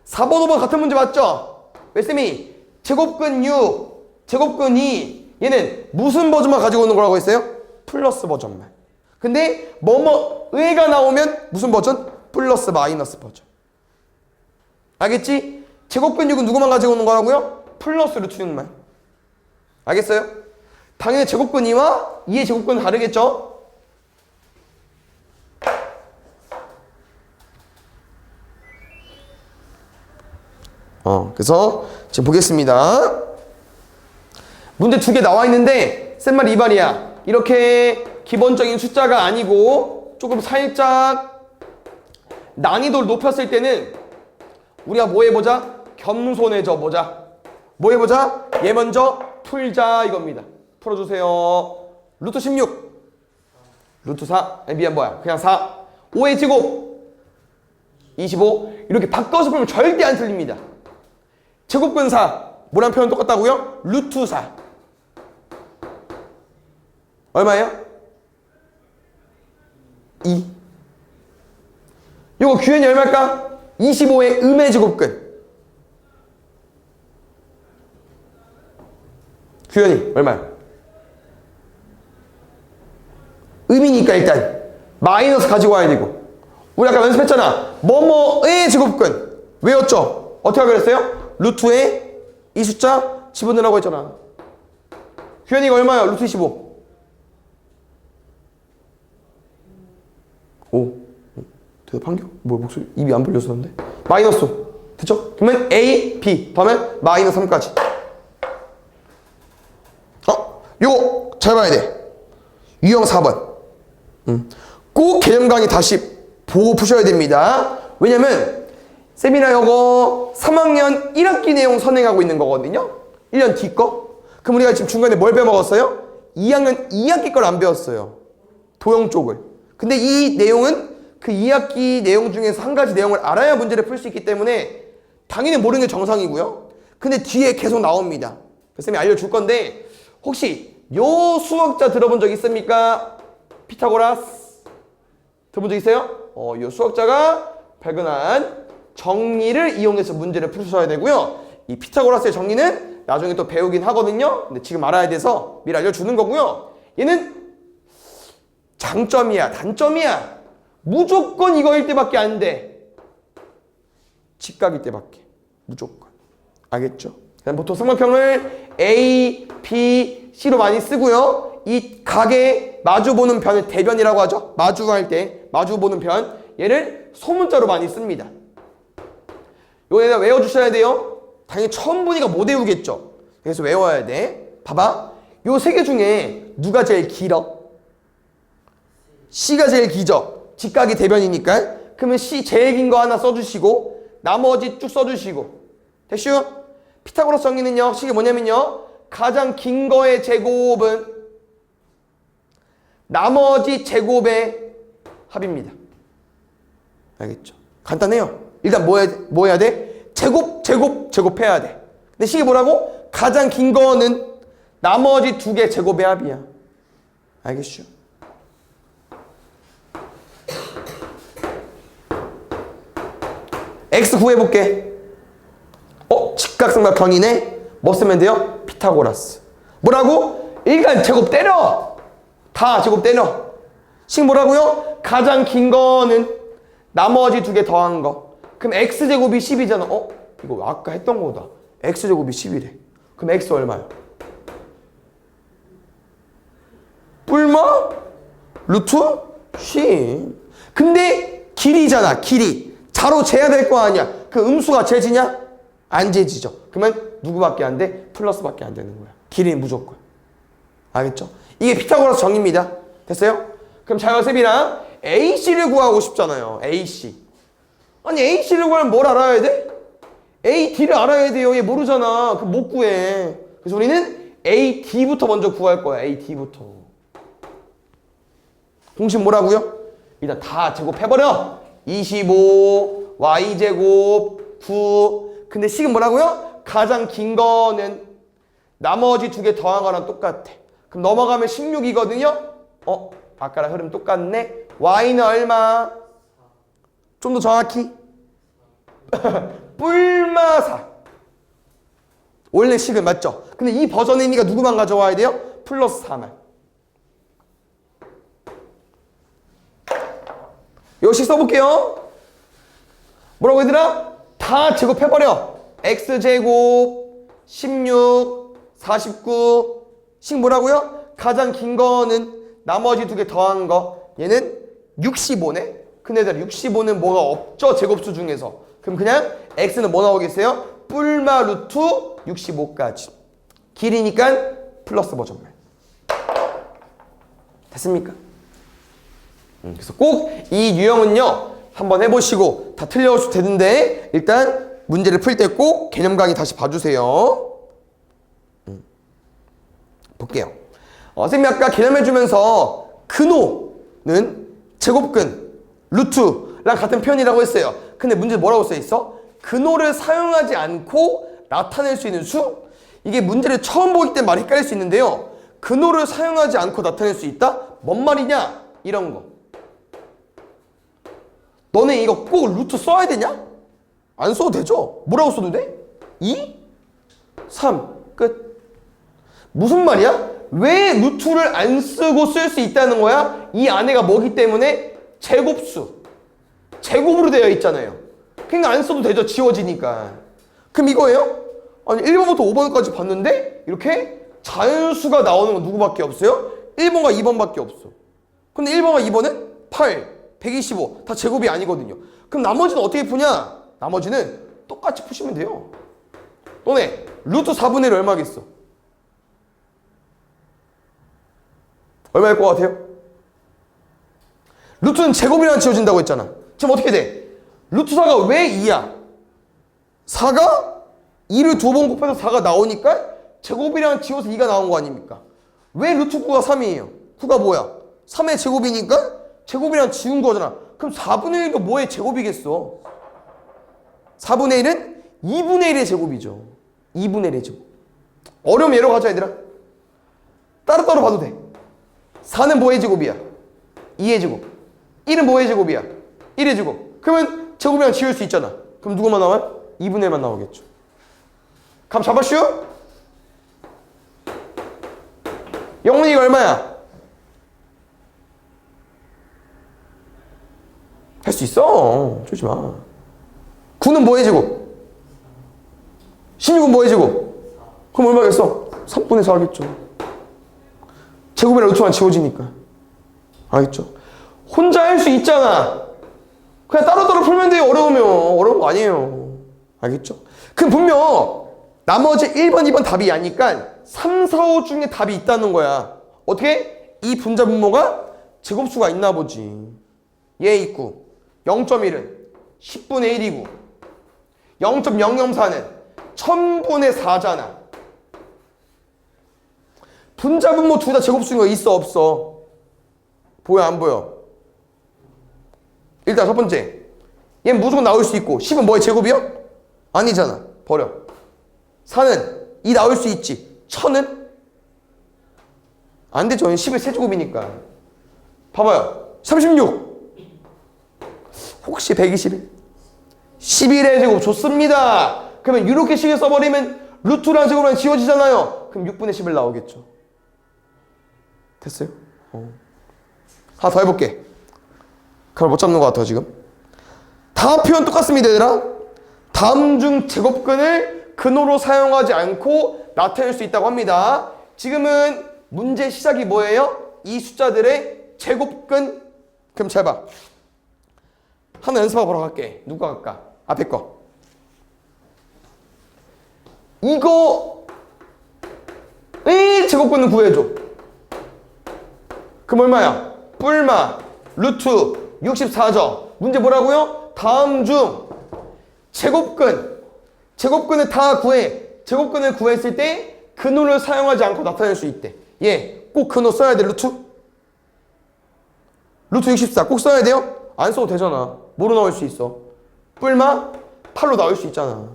4번 5번 같은 문제 맞죠? 왜 쌤이 제곱근 6, 제곱근 2 얘는 무슨 버전만 가지고 오는 거라고 했어요? 플러스 버전만. 근데 의가 나오면 무슨 버전? 플러스 마이너스 버전. 알겠지? 제곱근 6은 누구만 가지고 오는 거라고요? 플러스 루트 6만. 알겠어요? 당연히 제곱근 2와 2의 제곱근은 다르겠죠? 그래서 지금 보겠습니다. 문제 2개 나와 있는데 쌤 말 이 말이야. 이렇게 기본적인 숫자가 아니고 조금 살짝 난이도를 높였을 때는 우리가 뭐 해보자? 겸손해져 보자. 뭐 해보자? 얘 먼저 풀자 이겁니다. 풀어주세요. 루트 16 루트 4 미안 뭐야 그냥 4 5의 제곱 25 이렇게 바꿔서 풀면 절대 안 틀립니다. 제곱근 4 뭐랑 표현 똑같다고요? 루트 4 얼마예요? 2. 요거 규현이 얼마일까? 25의 음의 제곱근 규현이 얼마야? 음이니까 일단 마이너스 가지고 와야 되고 우리 아까 연습했잖아. 뭐뭐의 제곱근 외웠죠? 어떻게 하기로 했어요? 루트에 이 숫자 집어넣으라고 했잖아. 규현이가 얼마야? 루트 25 5 대답한겨? 뭐야 목소리 입이 안 벌려서 그런데 마이너스 됐죠? 그러면 A, B 더하면 마이너스 3까지 요거 잘 봐야 돼. 유형 4번 꼭 개념 강의 다시 보고 푸셔야 됩니다. 왜냐면 세미나 요거 3학년 1학기 내용 선행하고 있는 거거든요. 1년 뒤 거. 그럼 우리가 지금 중간에 뭘 빼먹었어요? 2학년 2학기 걸 안 배웠어요. 도형 쪽을. 근데 이 내용은 그 2학기 내용 중에서 한 가지 내용을 알아야 문제를 풀 수 있기 때문에 당연히 모르는 게 정상이고요. 근데 뒤에 계속 나옵니다. 쌤이 알려줄 건데 혹시 요 수학자 들어본 적 있습니까? 피타고라스 들어본 적 있어요? 요 수학자가 발견한 정리를 이용해서 문제를 푸셔야 되고요. 이 피타고라스의 정리는 나중에 또 배우긴 하거든요. 근데 지금 알아야 돼서 미리 알려주는 거고요. 얘는 장점이야, 단점이야. 무조건 이거일 때밖에 안 돼. 직각일 때밖에. 무조건. 알겠죠? 보통 삼각형을 A, B, C로 많이 쓰고요. 이 각의 마주보는 변을 대변이라고 하죠. 마주할 때 마주보는 변. 얘를 소문자로 많이 씁니다. 요거 외워주셔야 돼요. 당연히 처음 보니까 못 외우겠죠. 그래서 외워야 돼. 봐봐. 요 세 개 중에 누가 제일 길어? C가 제일 기죠. 직각이 대변이니까. 그러면 C 제일 긴 거 하나 써주시고 나머지 쭉 써주시고. 됐슈? 피타고라스 정리는요. 식이 뭐냐면요. 가장 긴 거의 제곱은 나머지 제곱의 합입니다. 알겠죠? 간단해요. 일단 뭐 해야 돼? 제곱해야 돼. 근데 식이 뭐라고? 가장 긴 거는 나머지 두 개 제곱의 합이야. 알겠죠? X 구해볼게. 직각삼각형이네. 뭐 쓰면 돼요? 피타고라스. 뭐라고? 일단 제곱 때려. 다 제곱 때려. 식 뭐라고요? 가장 긴 거는 나머지 두 개 더한 거. 그럼 X제곱이 10이잖아. 이거 아까 했던 거다. X제곱이 10이래. 그럼 X 얼마야? 뿔마? 루트? 10. 근데 길이잖아. 길이. 자로 재야 될 거 아니야. 그 음수가 재지냐? 안 재지죠. 그러면 누구밖에 안 돼? 플러스밖에 안 되는 거야. 길이는 무조건. 알겠죠? 이게 피타고라스 정의입니다. 됐어요? 그럼 자연쌤이랑 AC를 구하고 싶잖아요. AC. 아니 AC를 구하면 뭘 알아야 돼? AD를 알아야 돼요. 얘 모르잖아. 그럼 못 구해. 그래서 우리는 AD부터 먼저 구할 거야. AD부터. 공식 뭐라고요? 일단 다 제곱해버려. 25 y제곱 9. 근데 식은 뭐라고요? 가장 긴 거는 나머지 두 개 더한 거랑 똑같아. 그럼 넘어가면 16이거든요. 아까랑 흐름 똑같네. y는 얼마? 좀 더 정확히 뿔마 4. 원래 식은 맞죠? 근데 이 버전의 의미가 누구만 가져와야 돼요? 플러스 4만. 요식 써볼게요. 뭐라고 얘들아? 다 제곱해버려. x제곱 16 49. 식 뭐라고요? 가장 긴 거는 나머지 두 개 더한 거. 얘는 65네. 근데 얘들아 65는 뭐가 없죠? 제곱수 중에서. 그럼 그냥 x는 뭐 나오겠어요? 뿔마 루트 65까지. 길이니까 플러스 버전말. 됐습니까? 그래서 꼭 이 유형은요 한번 해보시고 다 틀려도 되는데 일단 문제를 풀 때 꼭 개념 강의 다시 봐주세요. 볼게요. 선생님이 아까 개념해주면서 근호는 제곱근 루트랑 같은 표현이라고 했어요. 근데 문제 뭐라고 써있어? 근호를 사용하지 않고 나타낼 수 있는 수? 이게 문제를 처음 보기 때문에 말이 헷갈릴 수 있는데요. 근호를 사용하지 않고 나타낼 수 있다? 뭔 말이냐? 이런 거. 너네 이거 꼭 루트 써야 되냐? 안 써도 되죠? 뭐라고 써도 돼? 2, 3, 끝. 무슨 말이야? 왜 루트를 안 쓰고 쓸 수 있다는 거야? 이 안에가 뭐기 때문에? 제곱수. 제곱으로 되어 있잖아요. 그러니까 안 써도 되죠. 지워지니까. 그럼 이거예요? 아니 1번부터 5번까지 봤는데 이렇게 자연수가 나오는 건 누구밖에 없어요? 1번과 2번밖에 없어. 근데 1번과 2번은 8, 125 다 제곱이 아니거든요. 그럼 나머지는 어떻게 푸냐? 나머지는 똑같이 푸시면 돼요. 너네 루트 4분의 1 얼마겠어? 얼마일 것 같아요? 루트는 제곱이랑 지워진다고 했잖아. 지금 어떻게 돼? 루트 4가 왜 2야? 4가 2를 두 번 곱해서 4가 나오니까 제곱이랑 지워서 2가 나온 거 아닙니까? 왜 루트 9가 3이에요? 9가 뭐야? 3의 제곱이니까 제곱이랑 지운 거잖아. 그럼 4분의 1도 뭐의 제곱이겠어? 4분의 1은 2분의 1의 제곱이죠. 2분의 1의 제곱. 어려움 예로 가자 얘들아. 따로따로 봐도 돼. 4는 뭐의 제곱이야? 2의 제곱. 1은 뭐의 제곱이야? 1의 제곱. 그러면 제곱이랑 지울 수 있잖아. 그럼 누구만 나와요? 2분의 1만 나오겠죠. 감 잡았슈? 영문이가 얼마야? 할 수 있어. 쫄지 마. 9는 뭐의 제곱? 16은 뭐의 제곱? 그럼 얼마겠어? 3분의 4 하겠죠. 제곱이랑 루트만 지워지니까. 알겠죠? 혼자 할 수 있잖아. 그냥 따로따로 풀면 돼요. 어려우면. 어려운 거 아니에요. 알겠죠? 그럼 분명 나머지 1번, 2번 답이 아니까 3, 4, 5 중에 답이 있다는 거야. 어떻게? 이 분자 분모가 제곱수가 있나 보지. 얘 있고 0.1은 10분의 1이고 0.004는 1000분의 4잖아. 분자 분모 둘 다 제곱수인 거 있어 없어? 보여 안 보여? 일단 첫 번째 얘는 무조건 나올 수 있고 10은 뭐의 제곱이요? 아니잖아. 버려. 4는 2 나올 수 있지. 1000은? 안 되죠. 10의 세제곱이니까. 봐봐요. 36 혹시 121? 11의 제곱 좋습니다. 그러면 이렇게 식을 써버리면 루트랑 제곱이랑 지워지잖아요. 그럼 6분의 11 나오겠죠. 됐어요? 하나 더 해볼게. 그걸 못 잡는 것 같아 지금. 다 표현 똑같습니다 얘들아. 다음 중 제곱근을 근호로 사용하지 않고 나타낼 수 있다고 합니다. 지금은 문제 시작이 뭐예요? 이 숫자들의 제곱근. 그럼 잘 봐. 하나 연습하고 보러 갈게. 누가 갈까? 앞에 거. 이거의 제곱근은 구해줘. 그럼 얼마야? 뿔마 루트 64죠. 문제 뭐라고요? 다음 중 제곱근을 다 구해. 제곱근을 구했을 때 근호를 사용하지 않고 나타낼 수 있대. 예, 꼭 근호 써야 돼. 루트 64 꼭 써야 돼요? 안 써도 되잖아. 뭐로 나올 수 있어? 뿔마 8로 나올 수 있잖아.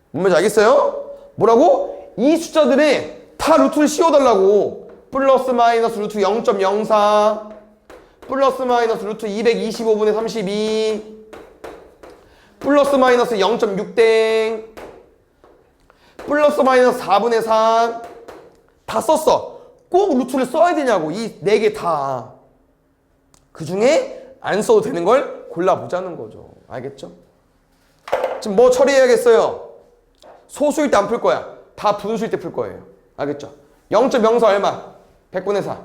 뭔 말인지 알겠어요? 뭐라고? 이 숫자들에 다 루트를 씌워달라고. 플러스 마이너스 루트 0.04 플러스 마이너스 루트 225분의 32 플러스 마이너스 0.6땡 플러스 마이너스 4분의 3 다 썼어. 꼭 루트를 써야 되냐고. 이 4개 다. 그 중에 안 써도 되는 걸 골라보자는 거죠. 알겠죠? 지금 뭐 처리해야겠어요? 소수일 때 안 풀 거야. 다 분수일 때 풀 거예요. 알겠죠? 0.04 얼마? 100분의 4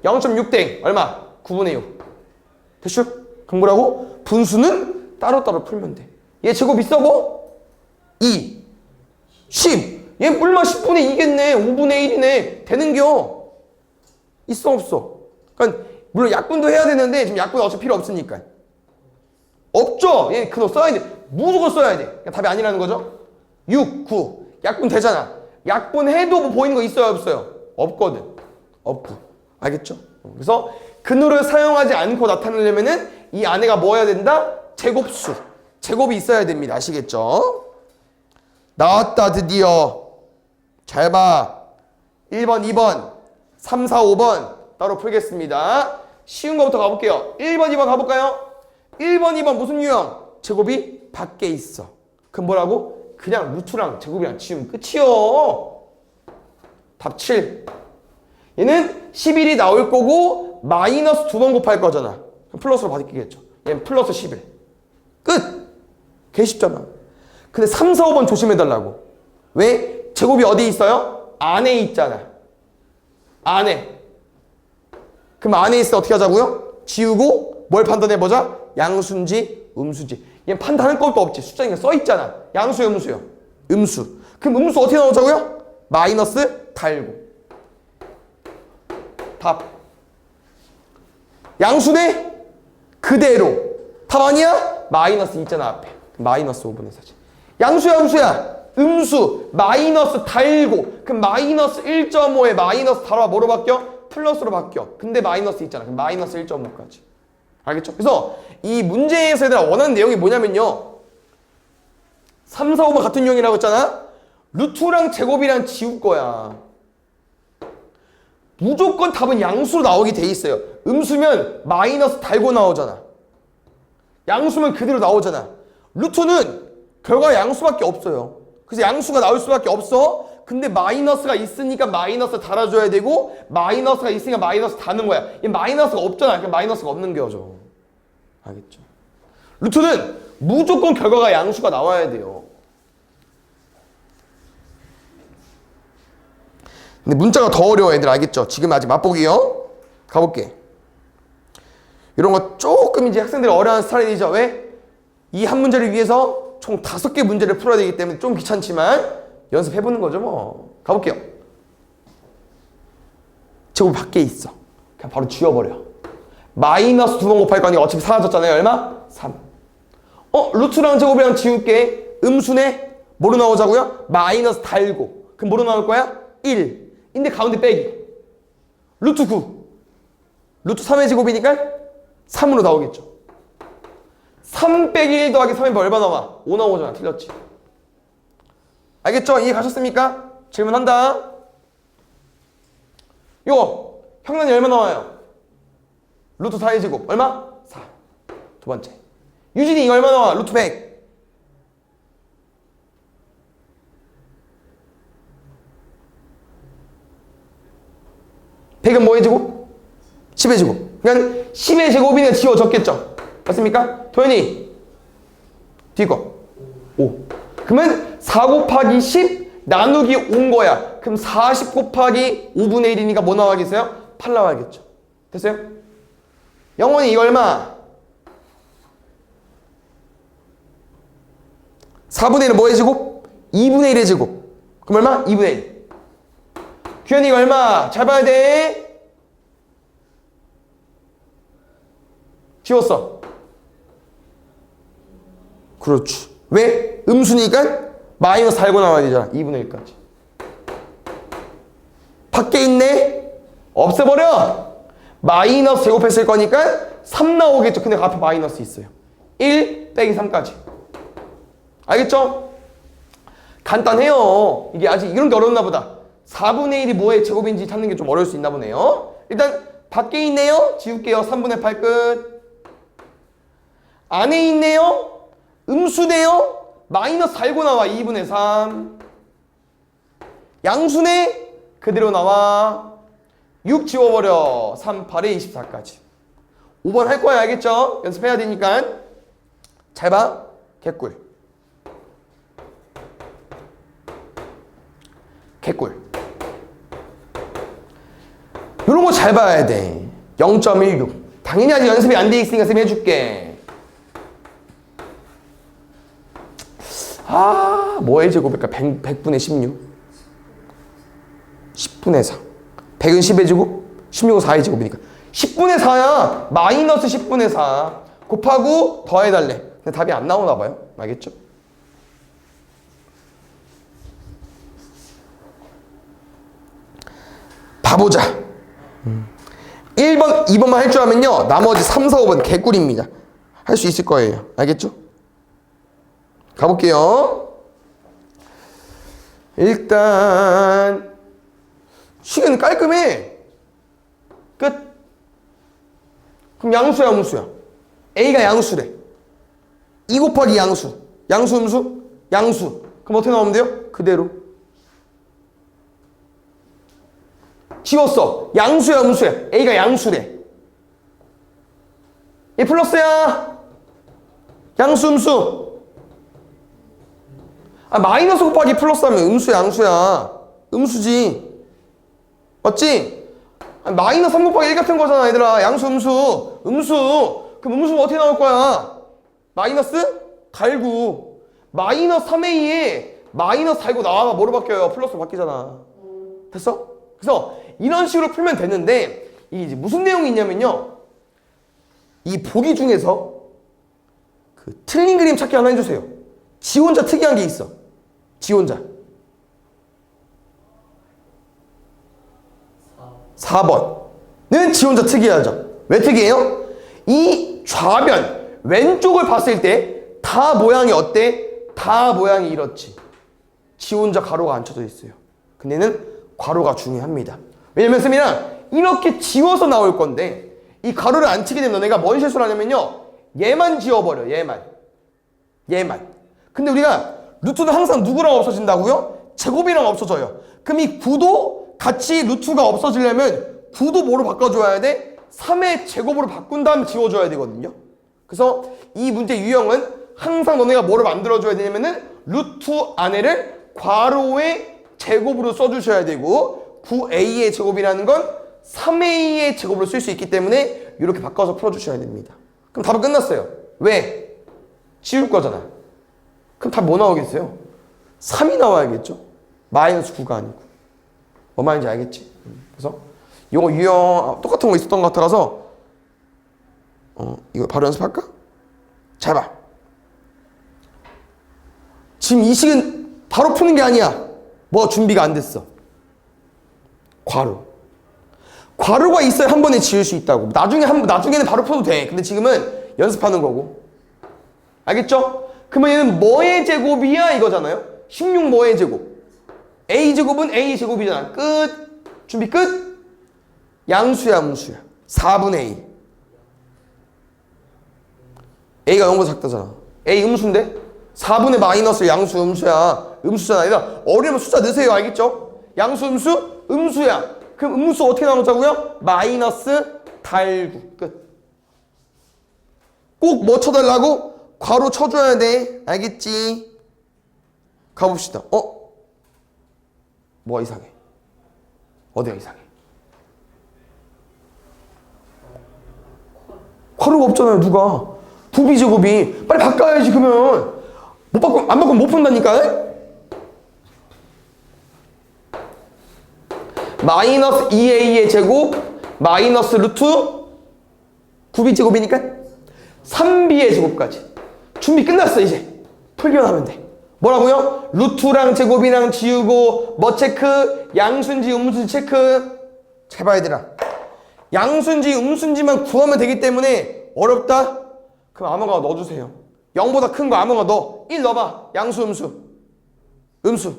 0.6땡 얼마? 9분의 6 됐죠? 그럼 뭐라고? 분수는 따로따로 풀면 돼. 얘 제곱 있어 뭐? 2 10 얘 뿔마 10분의 2겠네. 5분의 1이네. 되는겨? 있어 없어? 그러니까 물론 약분도 해야 되는데 지금 약분 어차피 필요 없으니까. 없죠? 얘 그거 써야 돼. 무조건 써야 돼. 그러니까 답이 아니라는 거죠? 6, 9 약분 되잖아. 약분해도 뭐 보이는 거 있어요 없어요? 없거든. 없고. 알겠죠? 그래서 근호를 사용하지 않고 나타내려면은 이 안에가 뭐 해야 된다? 제곱수. 제곱이 있어야 됩니다. 아시겠죠? 나왔다 드디어. 잘 봐. 1번, 2번, 3, 4, 5번 따로 풀겠습니다. 쉬운 거부터 가볼게요. 1번, 2번 가볼까요? 1번, 2번 무슨 유형? 제곱이 밖에 있어. 그럼 뭐라고? 그냥 루트랑 제곱이랑 지우면 끝이요. 답 7. 얘는 11이 나올 거고 마이너스 2번 곱할 거잖아. 그럼 플러스로 바뀌겠죠. 얘는 플러스 11. 끝! 개 쉽잖아. 근데 3, 4, 5번 조심해달라고. 왜? 제곱이 어디 있어요? 안에 있잖아. 안에. 그럼 안에 있을 때 어떻게 하자고요? 지우고 뭘 판단해보자? 양수인지 음수인지. 얘는 판단할 것도 없지. 숫자가 써있잖아. 양수요 음수요? 음수. 그럼 음수 어떻게 나오자고요? 마이너스 달고. 답. 양수네? 그대로. 답 아니야? 마이너스 있잖아 앞에. 마이너스 5분의 4지. 양수야 음수야? 음수. 마이너스 달고. 그럼 마이너스 1.5에 마이너스 달아 뭐로 바뀌어? 플러스로 바뀌어. 근데 마이너스 있잖아. 그럼 마이너스 1.5까지. 알겠죠? 그래서 이 문제에서 얘들아 원하는 내용이 뭐냐면요. 3, 4, 5번 같은 유형이라고 했잖아. 루트랑 제곱이랑 지울 거야. 무조건 답은 양수로 나오게 돼 있어요. 음수면 마이너스 달고 나오잖아. 양수면 그대로 나오잖아. 루트는 결과가 양수밖에 없어요. 그래서 양수가 나올 수밖에 없어. 근데 마이너스가 있으니까 마이너스 달아줘야 되고 마이너스가 있으니까 마이너스 다는 거야. 얘 마이너스가 없잖아. 그냥 마이너스가 없는 거죠. 알겠죠? 루트는 무조건 결과가 양수가 나와야 돼요. 근데 문자가 더 어려워 애들 알겠죠? 지금 아직 맛보기요. 가볼게. 이런 거 조금 이제 학생들이 어려워하는 스타일이죠. 왜? 이 한 문제를 위해서 총 5개 문제를 풀어야 되기 때문에 좀 귀찮지만 연습해보는 거죠 뭐. 가볼게요. 제곱 밖에 있어. 그냥 바로 지워버려. 마이너스 2번 곱할 거 아니고 어차피 사라졌잖아요. 얼마? 3. 루트랑 제곱이랑 지울게. 음수네? 뭐로 나오자고요? 마이너스 달고. 그럼 뭐로 나올 거야? 1. 인데 가운데 빼기. 루트 9. 루트 3의 제곱이니까 3으로 나오겠죠. 3 빼기 1 더하기 3이 얼마 나와? 5 나오잖아. 틀렸지. 알겠죠? 이해 가셨습니까? 질문한다. 요거 형란이 얼마 나와요? 루트 4의 제곱 얼마? 4. 두 번째. 유진이 이거 얼마 나와? 루트 100. 백은 뭐의 제곱? 10의 제곱. 그러니까 10의 제곱이면 지워졌겠죠? 맞습니까? 도현이 뒤에 거 5. 그러면 4 곱하기 10 나누기 5인 거야. 그럼 40 곱하기 5분의 1이니까 뭐 나와야겠어요? 8 나와야겠죠. 됐어요? 영원히 이거 얼마? 4분의 1은 뭐의 제곱? 2분의 1의 제곱. 그럼 얼마? 2분의 1. 규현이 이거 얼마? 잘 봐야 돼. 지웠어. 그렇지. 왜? 음수니까 마이너스 달고 나와야 되잖아. 2분의 1까지. 밖에 있네? 없애버려. 마이너스 제곱했을 거니까 3 나오겠죠. 근데 그 앞에 마이너스 있어요. 1 빼기 3까지. 알겠죠? 간단해요. 이게 아직 이런 게 어렵나 보다. 4분의 1이 뭐의 제곱인지 찾는 게 좀 어려울 수 있나 보네요. 일단 밖에 있네요. 지울게요. 3분의 8 끝. 안에 있네요. 음수네요. 마이너스 달고 나와. 2분의 3. 양수네. 그대로 나와. 6 지워버려. 3, 8에 24까지. 5번 할 거야. 알겠죠? 연습해야 되니까. 잘 봐. 개꿀. 개꿀. 이런 거 잘 봐야 돼. 0.16. 당연히 아직 연습이 안 돼 있으니까 쌤이 해줄게. 뭐의 제곱일까? 100분의 16. 10분의 4. 100은 10의 제곱, 16은 4의 제곱이니까 10분의 4야. 마이너스 10분의 4 곱하고 더해달래. 근데 답이 안 나오나 봐요. 알겠죠? 봐보자. 1번, 2번만 할 줄 알면요 나머지 3, 4, 5번 개꿀입니다. 할 수 있을 거예요. 알겠죠? 가볼게요. 일단 식은 깔끔해. 끝. 그럼 양수야 음수야? A가 양수래. 2 곱하기 양수. 양수 음수? 양수. 그럼 어떻게 나오면 돼요? 그대로. 지웠어. 양수야 음수야? A가 양수래. 얘 플러스야. 양수 음수. 마이너스 곱하기 플러스 하면 음수야 양수야? 음수지. 맞지? 마이너스 3 곱하기 1 같은 거잖아 얘들아. 양수 음수. 음수. 그럼 음수는 어떻게 나올 거야? 마이너스 달구. 마이너스 3a에 마이너스 달구 나와봐. 뭐로 바뀌어요? 플러스로 바뀌잖아. 됐어? 그래서 이런 식으로 풀면 되는데 이게 이제 무슨 내용이 있냐면요. 이 보기 중에서 그 틀린 그림 찾기 하나 해주세요. 지 혼자 특이한 게 있어. 지 혼자. 4번은 지 혼자 특이하죠. 왜 특이해요? 이 좌변 왼쪽을 봤을 때 다 모양이 어때? 다 모양이 이렇지. 지 혼자 가로가 안 쳐져 있어요. 근데는 괄호가 중요합니다. 왜냐면 쌤이랑 이렇게 지워서 나올 건데 이 가로를 안 치게 되면 너네가 뭔 실수를 하냐면요 얘만 지워버려. 얘만. 근데 우리가 루트는 항상 누구랑 없어진다고요? 제곱이랑 없어져요. 그럼 이 9도 같이 루트가 없어지려면 9도 뭐로 바꿔줘야 돼? 3의 제곱으로 바꾼 다음 지워줘야 되거든요. 그래서 이 문제 유형은 항상 너네가 뭐를 만들어줘야 되냐면은 루트 안에를 괄호의 제곱으로 써주셔야 되고 9a의 제곱이라는 건 3a의 제곱으로 쓸 수 있기 때문에 이렇게 바꿔서 풀어주셔야 됩니다. 그럼 답은 끝났어요. 왜? 지울 거잖아. 그럼 답 뭐 나오겠어요? 3이 나와야겠죠? 마이너스 9가 아니고. 뭐 말인지 알겠지? 그래서 이거 유형 똑같은 거 있었던 것 같아서 이거 바로 연습할까? 잘 봐. 지금 이 식은 바로 푸는 게 아니야. 뭐 준비가 안 됐어. 괄호. 괄호가 있어야 한 번에 지을 수 있다고. 나중에는 바로 풀어도 돼. 근데 지금은 연습하는 거고. 알겠죠? 그러면 얘는 뭐의 제곱이야 이거잖아요. 16 뭐의 제곱? a제곱은 a제곱이잖아. 끝. 준비 끝. 양수야 음수야? 4분의 a. a가 0보다 작다잖아. a 음수인데 4분의 마이너스 양수 음수야. 음수잖아. 얘들아 어려우면 숫자 넣으세요. 알겠죠? 양수 음수? 음수야. 그럼 음수 어떻게 나누자고요? 마이너스 달구. 끝. 꼭 뭐 쳐달라고? 괄호 쳐줘야 돼. 알겠지? 가봅시다. 뭐가 이상해? 어디가 이상해? 괄호가 없잖아요. 누가? 9b제곱이 빨리 바꿔야지. 그러면 안 바꾸면 못 푼다니까. 마이너스 2a의 제곱 마이너스 루트 9b제곱이니까 3b의 제곱까지. 준비 끝났어. 이제 풀기만 하면 돼. 뭐라고요? 루트랑 제곱이랑 지우고 뭐 체크? 양수인지 음수인지 체크. 잘 봐야 되라. 양수인지 음수인지만 구하면 되기 때문에 어렵다? 그럼 아무거나 넣어주세요. 0보다 큰 거 아무거나 넣어. 1 넣어봐. 양수, 음수. 음수.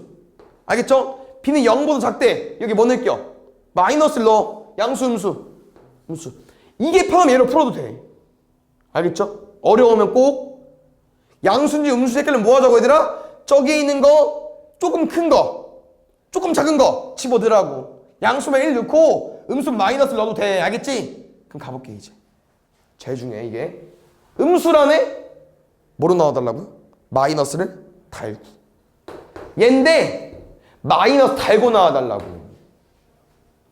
알겠죠? b는 0보다 작대. 여기 뭐 넣을게요? 마이너스를 넣어. 양수, 음수. 음수. 이게 편하면 얘로 풀어도 돼. 알겠죠? 어려우면 꼭 양수인지 음수인지 헷갈리면 뭐 하자고 얘들아? 저기에 있는 거 조금 큰 거, 조금 작은 거 집어넣으라고. 양수면 1 넣고 음수는 마이너스를 넣어도 돼. 알겠지? 그럼 가볼게 이제. 제일 중요해 이게. 음수란에 뭐로 나와달라고요? 마이너스를 달고. 얘인데 마이너스 달고 나와달라고.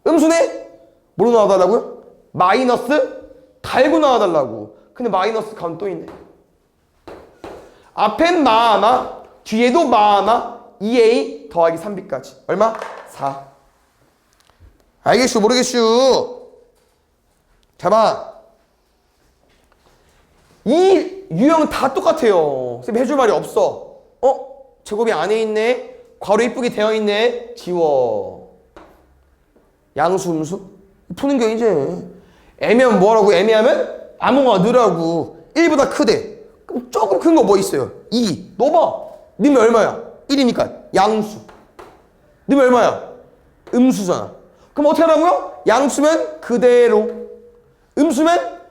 음수네? 뭐로 나와달라고요? 마이너스 달고 나와달라고. 근데 마이너스 가면 또 있네. 앞엔 마마, 뒤에도 마마, 2a 더하기 3b까지. 얼마? 4. 알겠슈 모르겠슈? 자 봐. 이 유형은 다 똑같아요. 쌤 해줄 말이 없어. 제곱이 안에 있네. 괄호 이쁘게 되어 있네. 지워. 양수 음수? 푸는 게 이제. 애매하면 뭐라고? 애매하면 아무거나 넣으라고. 1보다 크대. 그럼 조금 큰 거 뭐 있어요? 2. 넣어봐. 넣으면 얼마야? 1이니까 양수. 넣으면 얼마야? 음수잖아. 그럼 어떻게 하라고요? 양수면 그대로. 음수면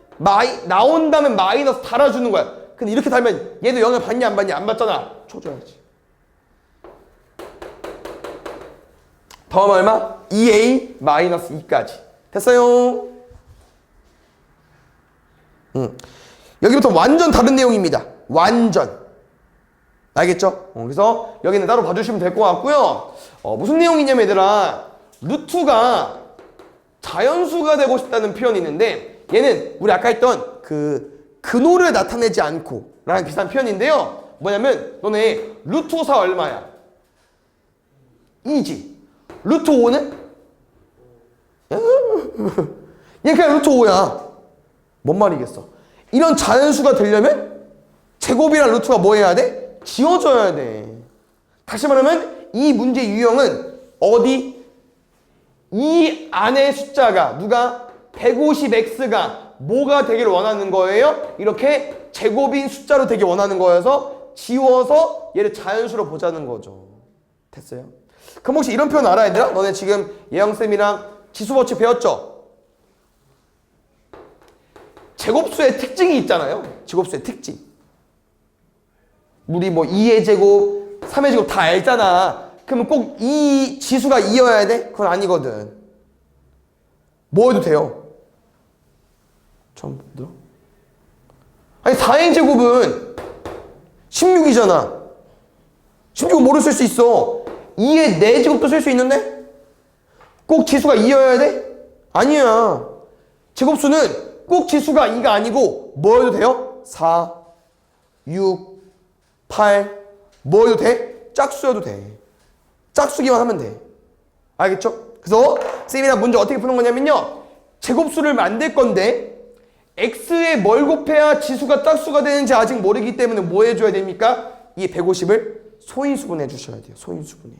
나온다면 마이너스 달아주는 거야. 근데 이렇게 달면 얘도 영향 받냐 안 받냐? 안 받잖아. 쳐줘야지. 더하면 얼마? 2a 마이너스 2까지. 됐어요? 여기부터 완전 다른 내용입니다. 완전. 알겠죠? 그래서 여기는 따로 봐주시면 될 것 같고요. 무슨 내용이냐면 얘들아, 루트가 자연수가 되고 싶다는 표현이 있는데, 얘는 우리 아까 했던 그 근호를 나타내지 않고 라는 비슷한 표현인데요. 뭐냐면 너네 루트 4 얼마야? 2지. 루트 5는? 얘 그냥 루트 5야. 뭔 말이겠어? 이런 자연수가 되려면 제곱이랑 루트가 뭐 해야 돼? 지워져야 돼. 다시 말하면 이 문제 유형은 어디? 이 안의 숫자가 누가? 150x가 뭐가 되기를 원하는 거예요? 이렇게 제곱인 숫자로 되기 원하는 거여서 지워서 얘를 자연수로 보자는 거죠. 됐어요? 그럼 혹시 이런 표현 알아 얘들아? 너네 지금 예영쌤이랑 지수법칙 배웠죠? 제곱수의 특징이 있잖아요. 제곱수의 특징. 우리 뭐 2의 제곱, 3의 제곱 다 알잖아. 그러면 꼭 이 지수가 2여야 돼? 그건 아니거든. 뭐 해도 돼요? 처음 들어? 아니 4의 제곱은 16이잖아. 16은 뭐를 쓸 수 있어? 2의 4제곱도 쓸 수 있는데? 꼭 지수가 2여야 돼? 아니야. 제곱수는 꼭 지수가 2가 아니고 뭐 해도 돼요? 4, 6, 8 뭐 해도 돼? 짝수여도 돼. 짝수기만 하면 돼. 알겠죠? 그래서 쌤이랑 문제 어떻게 푸는 거냐면요, 제곱수를 만들 건데 x에 뭘 곱해야 지수가 짝수가 되는지 아직 모르기 때문에 뭐 해줘야 됩니까? 이 150을 소인수분해 주셔야 돼요. 소인수분해.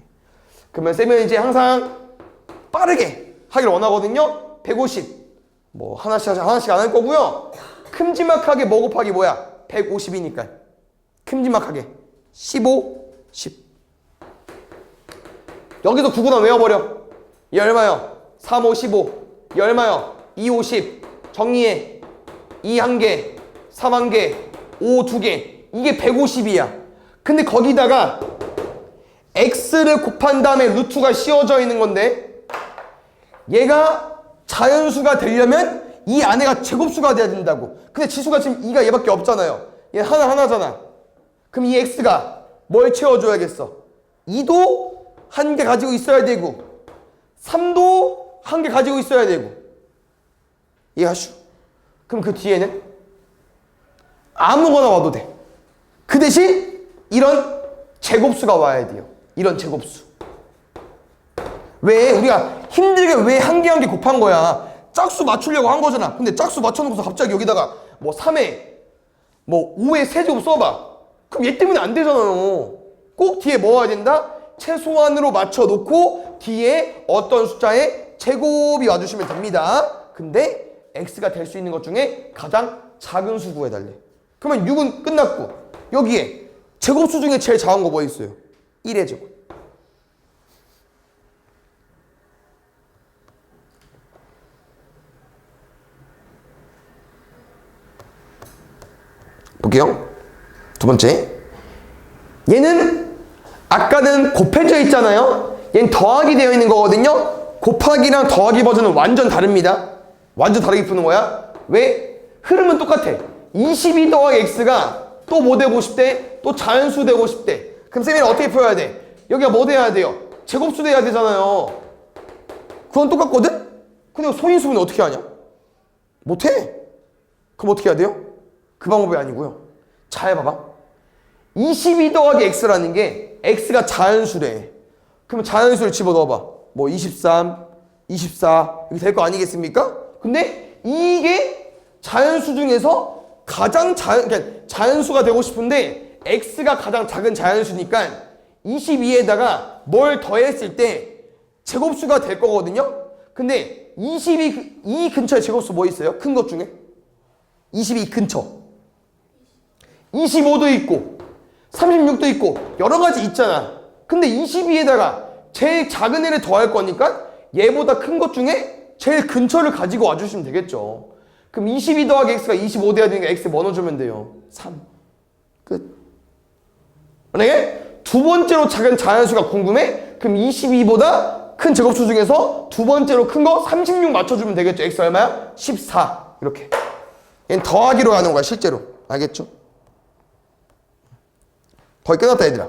그러면 쌤은 이제 항상 빠르게 하기를 원하거든요. 150 뭐 하나씩 안 할 거고요. 큼지막하게 뭐 곱하기 뭐야? 150이니까 큼지막하게 15, 10. 여기서 9구나 외워버려. 이 얼마요? 3, 5, 15. 이 얼마요? 2, 5, 10. 정리해. 2 1개, 3 1개, 5 2개. 이게 150이야. 근데 거기다가 x를 곱한 다음에 루트가 씌워져 있는 건데, 얘가 자연수가 되려면 이 안에가 제곱수가 돼야 된다고. 근데 지수가 지금 2가 얘밖에 없잖아요. 얘 하나잖아. 그럼 이 x가 뭘 채워줘야겠어? 2도 1개 가지고 있어야 되고 3도 1개 가지고 있어야 되고. 이해하시오? 그럼 그 뒤에는 아무거나 와도 돼. 그 대신 이런 제곱수가 와야 돼요. 이런 제곱수. 왜? 우리가 힘들게 왜 1개 1개 곱한 거야? 짝수 맞추려고 한 거잖아. 근데 짝수 맞춰놓고서 갑자기 여기다가 뭐 3에 뭐 5에 세제곱 써봐. 그럼 얘 때문에 안 되잖아요. 꼭 뒤에 뭐 와야 된다? 최소한으로 맞춰놓고 뒤에 어떤 숫자의 제곱이 와주시면 됩니다. 근데 x가 될 수 있는 것 중에 가장 작은 수 구해달래. 그러면 6은 끝났고 여기에 제곱수 중에 제일 작은 거 뭐 있어요? 1의 제곱. 볼게요. 두 번째. 얘는 아까는 곱해져 있잖아요. 얘는 더하기 되어 있는 거거든요. 곱하기랑 더하기 버전은 완전 다릅니다. 완전 다르게 푸는 거야. 왜? 흐름은 똑같아. 22 더하기 x가 또 뭐 되고 싶대? 또 자연수 되고 싶대. 그럼 쌤이 어떻게 풀어야 돼? 여기가 뭐 돼야 돼요? 제곱수 돼야 되잖아요. 그건 똑같거든? 근데 소인수분은 어떻게 하냐? 못해. 그럼 어떻게 해야 돼요? 그 방법이 아니고요. 잘 봐봐. 22 더하기 x라는 게 x가 자연수래. 그럼 자연수를 집어넣어봐. 뭐 23, 24 이렇게 될 거 아니겠습니까? 근데 이게 자연수 중에서 가장 그러니까 자연수가 되고 싶은데 x가 가장 작은 자연수니까 22에다가 뭘 더했을 때 제곱수가 될 거거든요. 근데 22 근처에 제곱수 뭐 있어요? 큰 것 중에? 22 근처 25도 있고 36도 있고 여러 가지 있잖아. 근데 22에다가 제일 작은 애를 더할 거니까 얘보다 큰 것 중에 제일 근처를 가지고 와주시면 되겠죠. 그럼 22 더하기 x가 25 돼야 되니까 x 뭐 넣어주면 돼요? 3. 끝. 만약에 두 번째로 작은 자연수가 궁금해? 그럼 22보다 큰 제곱수 중에서 두 번째로 큰 거 36 맞춰주면 되겠죠. x 얼마야? 14. 이렇게. 얘는 더하기로 가는 거야 실제로. 알겠죠? 거의 끝났다 얘들아.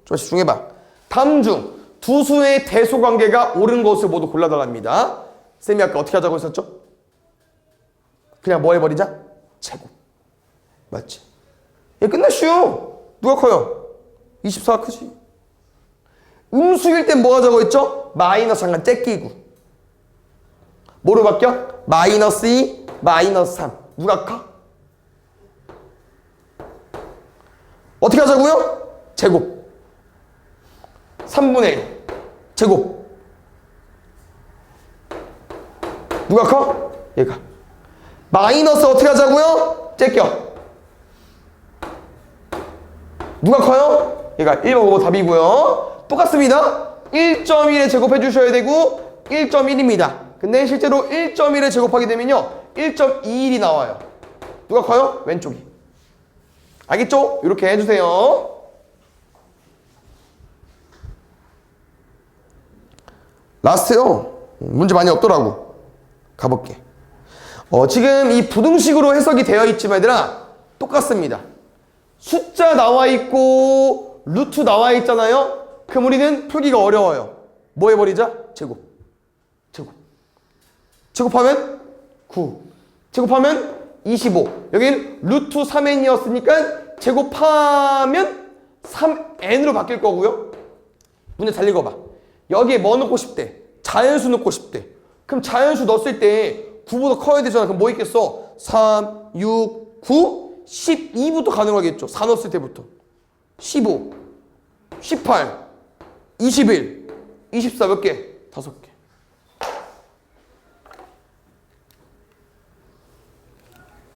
좀 집중해봐. 다음 중 두 수의 대소관계가 옳은 것을 모두 골라달랍니다. 쌤이 아까 어떻게 하자고 했었죠? 그냥 뭐 해버리자? 제곱. 맞지? 얘 끝났슈. 누가 커요? 24가 크지. 음수일 땐 뭐 하자고 했죠? 마이너스 잠깐 째끼고. 뭐로 바뀌어? 마이너스 2, 마이너스 3. 누가 커? 어떻게 하자고요? 제곱. 3분의 1. 제곱. 누가 커? 얘가. 마이너스 어떻게 하자고요? 째껴. 누가 커요? 얘가 1번 5번 답이고요. 똑같습니다. 1.1에 제곱해 주셔야 되고 1.1입니다. 근데 실제로 1.1에 제곱하게 되면요 1.21이 나와요. 누가 커요? 왼쪽이. 알겠죠? 이렇게 해주세요. 라스트요. 문제 많이 없더라고. 가볼게. 지금 이 부등식으로 해석이 되어 있지만 얘들아 똑같습니다. 숫자 나와 있고 루트 나와 있잖아요. 그럼 우리는 풀기가 어려워요. 뭐 해버리자? 제곱. 제곱. 제곱하면 9. 제곱하면 25. 여긴 루트 3n이었으니까 제곱하면 3n으로 바뀔 거고요. 문제 잘 읽어봐. 여기에 뭐 넣고 싶대? 자연수 넣고 싶대. 그럼 자연수 넣었을 때 9보다 커야 되잖아. 그럼 뭐 있겠어? 3, 6, 9, 12부터 가능하겠죠. 4 넣었을 때부터. 15, 18, 21, 24 몇 개? 5개.